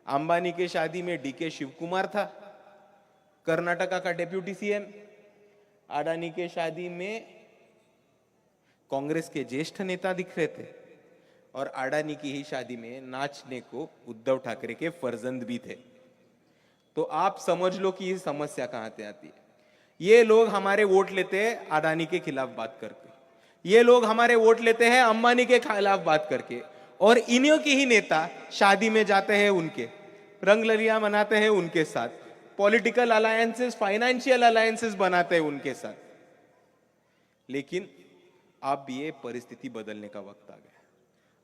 Speaker 14: अंबानी के शादी में डीके शिव कुमार था, कर्नाटका का डेप्यूटी सीएम। अडानी के शादी में कांग्रेस के ज्येष्ठ नेता दिख रहे थे और अडानी की ही शादी में नाचने को उद्धव ठाकरे के फर्जंद भी थे। तो आप समझ लो कि ये समस्या कहां से आती है। ये लोग हमारे वोट लेते हैं अडानी के खिलाफ बात करके, ये लोग हमारे वोट लेते हैं अंबानी के खिलाफ बात करके, और इन्हीं की ही नेता शादी में जाते हैं, उनके रंगललियां मनाते हैं उनके साथ, पॉलिटिकल अलायंसेस, फाइनेंशियल अलायंसेस बनाते हैं उनके साथ। लेकिन अब ये परिस्थिती बदलने का वक्त आ गया।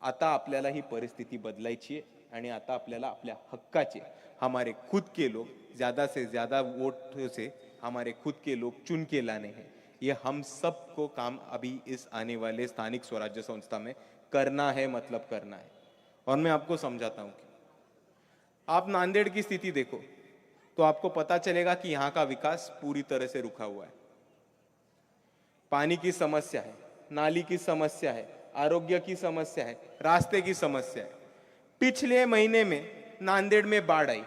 Speaker 14: आता आपल्याला ही परिस्थिती बदलायची आहे आणि आता आपल्याला आपल्या हक्काचे, हमारे खुद के लोग, ज्यादा से ज्यादा वोट से हमारे खुद के लोग चुन के लाने हैं। ये हम सबको काम अभी इस आने वाले स्थानिक स्वराज्य संस्था में करना है, मतलब करना है। और मैं आपको समझाता हूं कि आप नांदेड़ की स्थिति देखो तो आपको पता चलेगा कि यहां का विकास पूरी तरह से रुका हुआ है। पानी की समस्या है, नाली की समस्या है, आरोग्य की समस्या है, रास्ते की समस्या है। पिछले महीने में नांदेड़ में बाढ़ आई,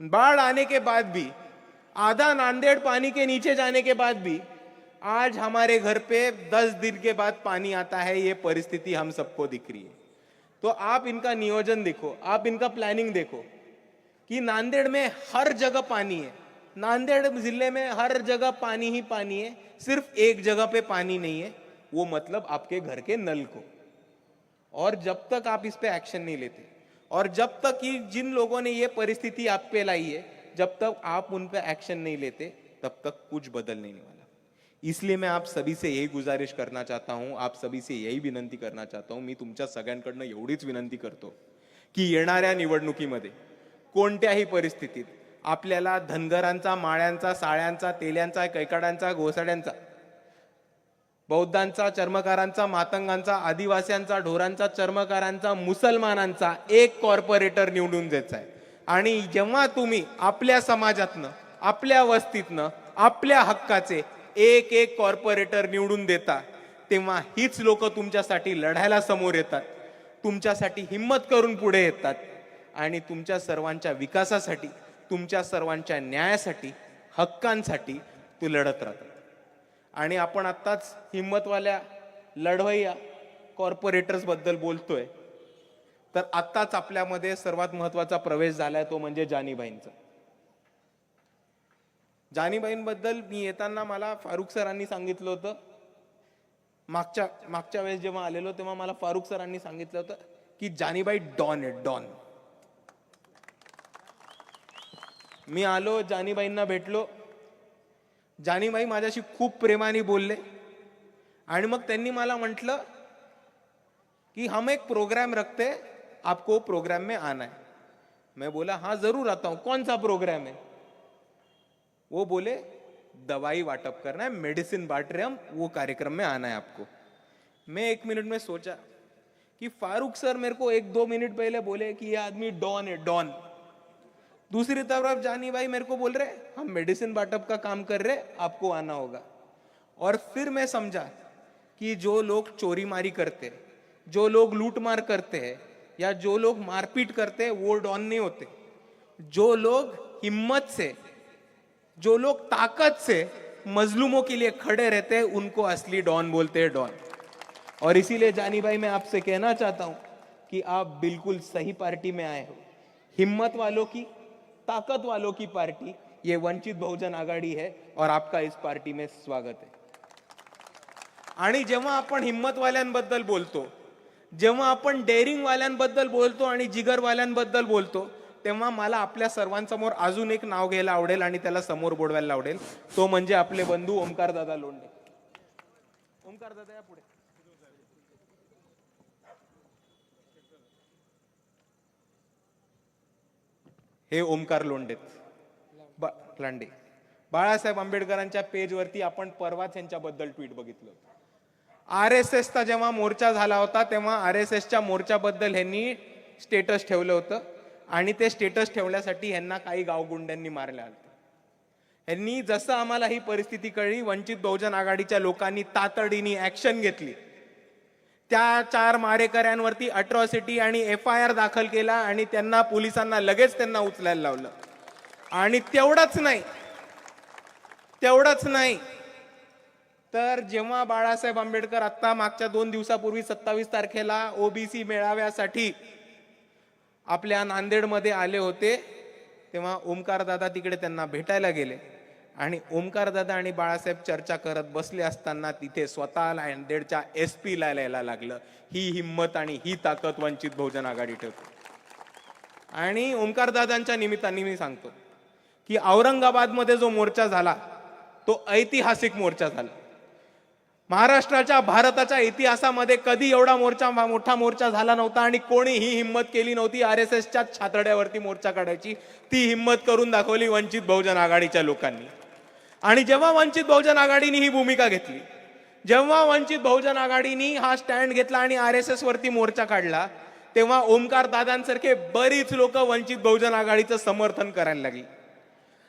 Speaker 14: बाढ़ आने के बाद भी, आधा नांदेड़ पानी के नीचे जाने के बाद भी आज हमारे घर पे 10 दिन के बाद पानी आता है। ये परिस्थिति हम सबको दिख रही है। तो आप इनका नियोजन देखो, आप इनका प्लानिंग देखो कि नांदेड़ में हर जगह पानी है, नांदेड़ जिले में हर जगह पानी ही पानी है, सिर्फ एक जगह पे पानी नहीं है, वो मतलब आपके घर के नल को। और जब तक आप इस पे एक्शन नहीं लेते, और जब तक कि जिन लोगों ने ये परिस्थिति आप पे लाई है, जब तक आप उन पे एक्शन नहीं लेते, तब तक कुछ बदल नहीं वाला। इसलिए मैं आप सभी से यही गुजारिश करना चाहता हूं, आप सभी से यही विनंती करना चाहता हूं, मी तुमच्या सगळ्यांकडनं एवढीच विनंती करतो की येणाऱ्या निवडणुकीमध्ये कोणत्याही परिस्थितीत आपल्याला धनगरांचा, माळ्यांचा, साळ्यांचा, तेल्यांचा, कैकाडांचा, घोसाड्यांचा, बौद्धांचा, चर्मकारांचा, मातंगांचा, आदिवासींचा, ढोरांचा, चर्मकारांचा, मुसलमानांचा एक कॉर्पोरेटर निवडून द्यायचा आहे। आणि जेव्हा तुम्ही आपल्या समाजातनं, आपल्या वस्तीतनं, आपल्या हक्काचे एक एक कॉर्पोरेटर निवडून देता, तेव्हा हीच लोक तुमच्यासाठी लढायला समोर येतात, तुमच्यासाठी हिम्मत करून पुढे येतात आणि तुमच्या सर्वांच्या विकासासाठी, तुमच्या सर्वांच्या न्यायासाठी, हक्कांसाठी ते लढत राहतात। आणि आपण आत्ताच हिम्मतवाल्या लढवय्या कॉर्पोरेटर्स बद्दल बोलतोय, तर आत्ताच आपल्यामध्ये सर्वात महत्त्वाचा प्रवेश झालाय तो म्हणजे जानीबाईंचा। जानीबाईंबद्दल मी येताना मला फारुख सरांनी सांगितलं होतं, मागच्या वेळेस जेव्हा आलेलो तेव्हा मला फारुख सरांनी सांगितलं होतं की जानीबाई डॉन आहे, डॉन। मी आलो, जानीबाईंना भेटलो, जानीबाई माझ्याशी खूप प्रेमाने बोलले आणि मग त्यांनी मला म्हटलं कि हम एक प्रोग्राम रखते, आपको प्रोग्राम में आना है। मैं बोला हाँ जरूर आता हूं, कौन सा प्रोग्राम है? वो बोले दवाई वाटप करना है, मेडिसिन बांट रहे हम, वो कार्यक्रम में आना है आपको। मैं 1 मिनट में सोचा कि फारूक सर मेरे को 1-2 मिनट पहले बोले कि ये आदमी डॉन है, डॉन। दूसरी तरफ जानी भाई मेरे को बोल रहे हम मेडिसिन बांटप का काम कर रहे, आपको आना होगा। और फिर मैं समझा कि जो लोग चोरी मारी करते, जो लोग लूटमार करते हैं या जो लोग मारपीट करते हैं, वो डॉन नहीं होते। जो लोग हिम्मत से, जो लोग ताकत से मजलूमों के लिए खड़े रहते हैं, उनको असली डॉन बोलते हैं, डॉन। और इसीलिए जानी भाई मैं आपसे कहना चाहता हूं कि आप बिल्कुल सही पार्टी में आए हो। हिम्मत वालों की, ताकत वालों की पार्टी ये वंचित बहुजन आघाड़ी है और आपका इस पार्टी में स्वागत है. आणि जेव्हा आपण हिम्मतवाल्यांबद्दल बोलतो, जेव्हा आपण डेअरिंग वाल्यांबद्दल बोलतो आणि जिगरवाल्यांबद्दल बोलतो, तेव्हा मला आपल्या सर्वांसमोर अजून एक नाव घ्यायला आवडेल आणि त्याला समोर बोलवायला आवडेल. तो म्हणजे आपले बंधू ओमकार दादा लोंढे. ओमकार दादा या पुढे. हे ओमकार लोंढे लांडे. बाळासाहेब आंबेडकरांच्या पेजवरती आपण परवाच यांच्याबद्दल ट्विट बघितलं. RSSचा जेव्हा मोर्चा झाला होता तेव्हा RSSच्या मोर्चाबद्दल ह्यांनी स्टेटस ठेवलं होतं आणि ते स्टेटस ठेवण्यासाठी ह्यांना काही गावगुंड्यांनी मारलं आलं. ह्यांनी जसं आम्हाला ही परिस्थिती कळली, वंचित बहुजन आघाडीच्या लोकांनी तातडीने ऍक्शन घेतली. त्या 4 मारेकऱ्यांवरती अट्रॉसिटी आणि FIR दाखल केला आणि त्यांना पोलिसांना लगेच त्यांना उचलायला लावलं. आणि तेवढंच नाही तर जेव्हा बाळासाहेब आंबेडकर आता मागच्या 2 दिवसापूर्वी 27 तारखेला OBC मेळाव्यासाठी आपल्या नांदेडमध्ये आले होते, तेव्हा ओमकार दादा तिकडे त्यांना भेटायला गेले आणि ओमकार दादा आणि बाळासाहेब चर्चा करत बसले असताना तिथे स्वतः नांदेडच्या SP ला यायला लागलं. ही हिम्मत आणि ही ताकद वंचित बहुजन आघाडी ठेवते. आणि ओमकार दादांच्या निमित्ताने मी सांगतो की औरंगाबादमध्ये जो मोर्चा झाला तो ऐतिहासिक मोर्चा झाला. महाराष्ट्राच्या भारताच्या इतिहासामध्ये कधी एवढा मोठा मोर्चा झाला नव्हता आणि कोणीही हिम्मत केली नव्हती RSSच्या छातड्यावरती मोर्चा काढायची. ती हिम्मत करून दाखवली वंचित बहुजन आघाडीच्या लोकांनी. आणि जेव्हा वंचित बहुजन आघाडीने ही भूमिका घेतली, जेव्हा वंचित बहुजन आघाडीने हा स्टँड घेतला आणि RSS वरती मोर्चा काढला, तेव्हा ओमकार दादांसारखे बरीच लोक वंचित बहुजन आघाडीचं समर्थन करायला लागली.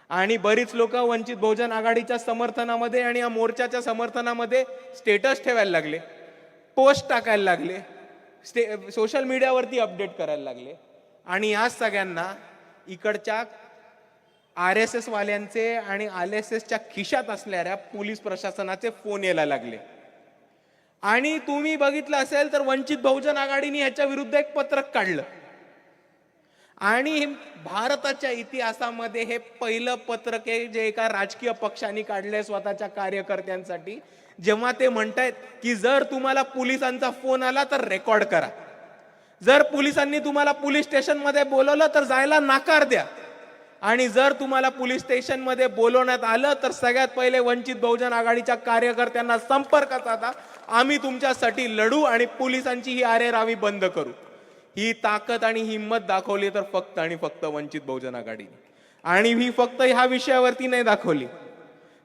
Speaker 14: आणि बरीच लोक वंचित बहुजन आघाडीच्या समर्थनामध्ये आणि या मोर्चाच्या समर्थनामध्ये स्टेटस ठेवायला लागले, पोस्ट टाकायला लागले, सोशल मीडियावरती अपडेट करायला लागले. आणि या सगळ्यांना इकडच्या RSS वाल्यांचे आणि RSSच्या खिशात असणाऱ्या पोलीस प्रशासनाचे फोन यायला लागले. आणि तुम्ही बघितलं असेल तर वंचित बहुजन आघाडीने ह्याच्या विरुद्ध एक पत्रक काढलं आणि भारताच्या इतिहासामध्ये हे पहिलं पत्रक आहे जे एका राजकीय पक्षाने काढलंय स्वतःच्या कार्यकर्त्यांसाठी. जेव्हा ते म्हणतायत की जर तुम्हाला पोलिसांचा फोन आला तर रेकॉर्ड करा, जर पोलिसांनी तुम्हाला पोलीस स्टेशनमध्ये बोलवलं तर जायला नकार द्या, आणि जर तुम्हाला पोलीस स्टेशनमध्ये बोलवण्यात आलं तर सगळ्यात पहिले वंचित बहुजन आघाडीच्या कार्यकर्त्यांना संपर्क साधा, आम्ही तुमच्यासाठी लढू आणि पोलिसांची ही आरेरावी बंद करू. ही ताकद आणि हिम्मत दाखवली तर फक्त आणि फक्त वंचित बहुजन आघाडीने. आणि ही फक्त ह्या विषयावरती नाही दाखवली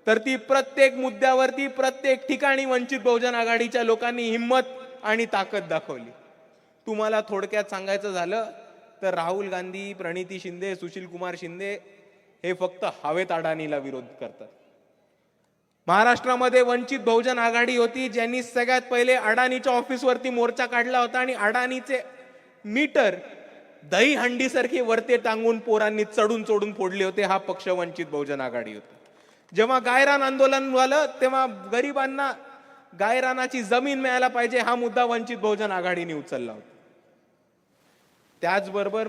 Speaker 14: तर ती प्रत्येक मुद्द्यावरती प्रत्येक ठिकाणी वंचित बहुजन आघाडीच्या लोकांनी हिम्मत आणि ताकद दाखवली. तुम्हाला थोडक्यात सांगायचं झालं तर राहुल गांधी, प्रणिती शिंदे, सुशील कुमार शिंदे हे फक्त हवेत अडाणीला विरोध करतात. महाराष्ट्रामध्ये वंचित बहुजन आघाडी होती ज्यांनी सगळ्यात पहिले अडाणीच्या ऑफिसवरती मोर्चा काढला होता आणि अडाणीचे मीटर दही हंडी सारखे वरते टांगून पोरांनी चढून चढून फोडले होते. हा पक्ष वंचित बहुजन आघाडी होता. जेव्हा गायरान आंदोलन झालं तेव्हा गरिबांना गायरानाची जमीन मिळायला पाहिजे हा मुद्दा वंचित बहुजन आघाडीने उचलला होता. त्याचबरोबर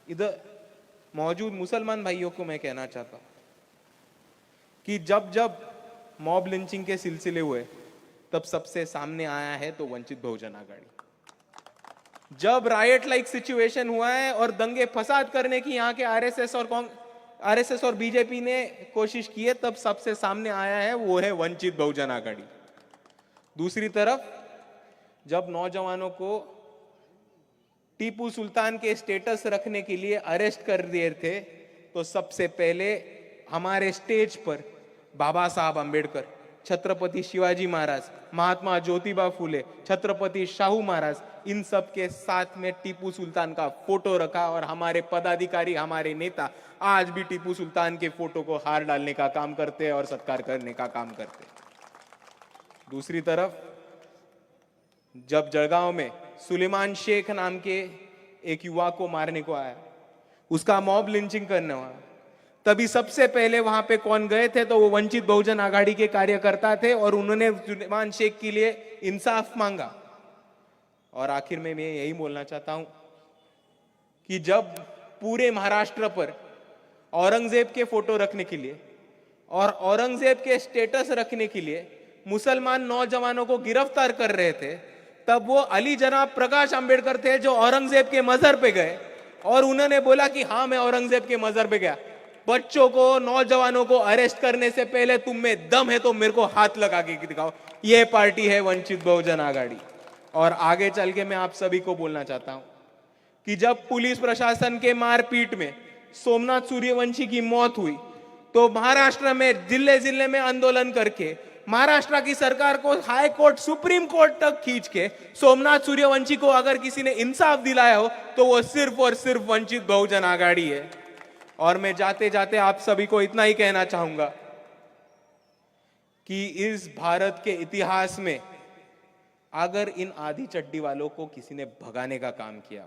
Speaker 14: इधर मौजूद मुसलमान भाइयों को मैं कहना चाहता हूं कि जब जब मॉब लिंचिंग के सिलसिले हुए तब सबसे सामने आया है तो वंचित बहुजन आघाड़ी. जब राइट लाइक सिचुएशन हुआ है और दंगे फसाद करने की यहाँ के आरएसएस और बीजेपी ने कोशिश की है तब सबसे सामने आया है वो है वंचित बहुजन आघाड़ी. दूसरी तरफ जब नौजवानों को टीपू सुल्तान के स्टेटस रखने के लिए अरेस्ट कर दिए थे तो सबसे पहले हमारे स्टेज पर बाबा साहब अंबेडकर, छत्रपति शिवाजी महाराज, महात्मा ज्योतिबा फूले, छत्रपति शाहू महाराज, इन सब के साथ में टीपू सुल्तान का फोटो रखा और हमारे पदाधिकारी, हमारे नेता आज भी टीपू सुल्तान के फोटो को हार डालने का काम करते हैं और सत्कार करने का काम करते हैं. दूसरी तरफ जब जळगांव में सुलेमान शेख नाम के एक युवा को मारने को आया, उसका मॉब लिंचिंग करने हुआ, तभी सबसे पहले वहां पे कौन गए थे तो वो वंचित बहुजन आघाड़ी के कार्यकर्ता थे और उन्होंने सुलेमान शेख के लिए इंसाफ मांगा. और आखिर में मैं यही बोलना चाहता हूं कि जब पूरे महाराष्ट्र पर औरंगजेब के फोटो रखने के लिए और औरंगजेब के स्टेटस रखने के लिए मुसलमान नौजवानों को गिरफ्तार कर रहे थे, तब वो अली जनाब प्रकाश अंबेडकर थे जो औरंगजेब के मजहर पे गए और उन्होंने बोला कि हाँ मैं औरंगजेब के मजहर पे गया। बच्चों को, नौजवानों को अरेस्ट करने से पहले तुम में दम है तो मेरे को हाथ लगा के दिखाओ। ये पार्टी है वंचित बहुजन आघाड़ी। और आगे चल के मैं आप सभी को बोलना चाहता हूं कि जब पुलिस प्रशासन के मारपीट में सोमनाथ सूर्यवंशी की मौत हुई तो महाराष्ट्र में जिले जिले में आंदोलन करके महाराष्ट्र की सरकार को हाई कोर्ट, सुप्रीम कोर्ट तक खींच के सोमनाथ सूर्यवंशी को अगर किसी ने इंसाफ दिलाया हो तो वो सिर्फ और सिर्फ वंचित बहुजन आघाड़ी है। और मैं जाते जाते आप सभी को इतना ही कहना चाहूंगा कि इस भारत के इतिहास में अगर इन आधी चड्डी वालों को किसी ने भगाने का काम किया,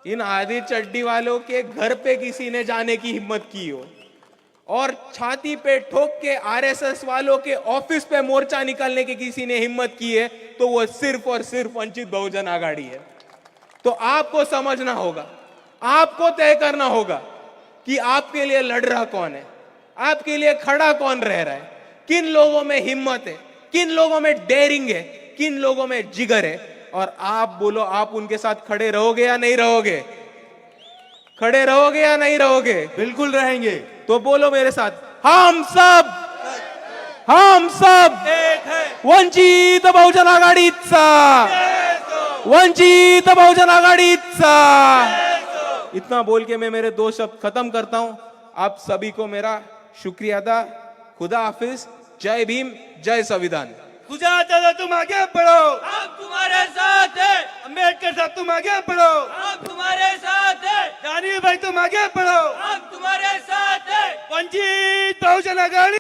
Speaker 14: इन आधी चड्डी वालों के घर पे किसी ने जाने की हिम्मत की हो और छाती पे ठोक के आरएसएस वालों के ऑफिस पे मोर्चा निकालने की किसी ने हिम्मत की है तो वो सिर्फ और सिर्फ वंचित बहुजन आघाड़ी है। तो आपको समझना होगा, आपको तय करना होगा कि आपके लिए लड़ रहा कौन है, आपके लिए खड़ा कौन रह रहा है, किन लोगों में हिम्मत है, किन लोगों में डेयरिंग है, किन लोगों में जिगर है। और आप बोलो, आप उनके साथ खड़े रहोगे या नहीं रहोगे? खड़े रहोगे या नहीं रहोगे?
Speaker 3: बिल्कुल रहेंगे।
Speaker 14: तो बोलो मेरे साथ, हम सब
Speaker 1: एक है।
Speaker 14: वंचित बहुजन आघाडीचा, वंचित बहुजन आघाडीचा। इतना बोल के मैं मेरे 2 शब्द खत्म करता हूं। आप सभी को मेरा शुक्रिया अदा। खुदा हाफिज। जय भीम, जय संविधान।
Speaker 3: सुजात दादा तुम आगे बढ़ो,
Speaker 11: हम तुम्हारे साथ हैं।
Speaker 3: अम्बेडकर साहब तुम आगे बढ़ो,
Speaker 11: हम तुम्हारे साथ हैं।
Speaker 3: जानी भाई तुम आगे बढ़ो,
Speaker 11: हम तुम्हारे साथ हैं।
Speaker 3: वंचित बहुजन आघाड़ी।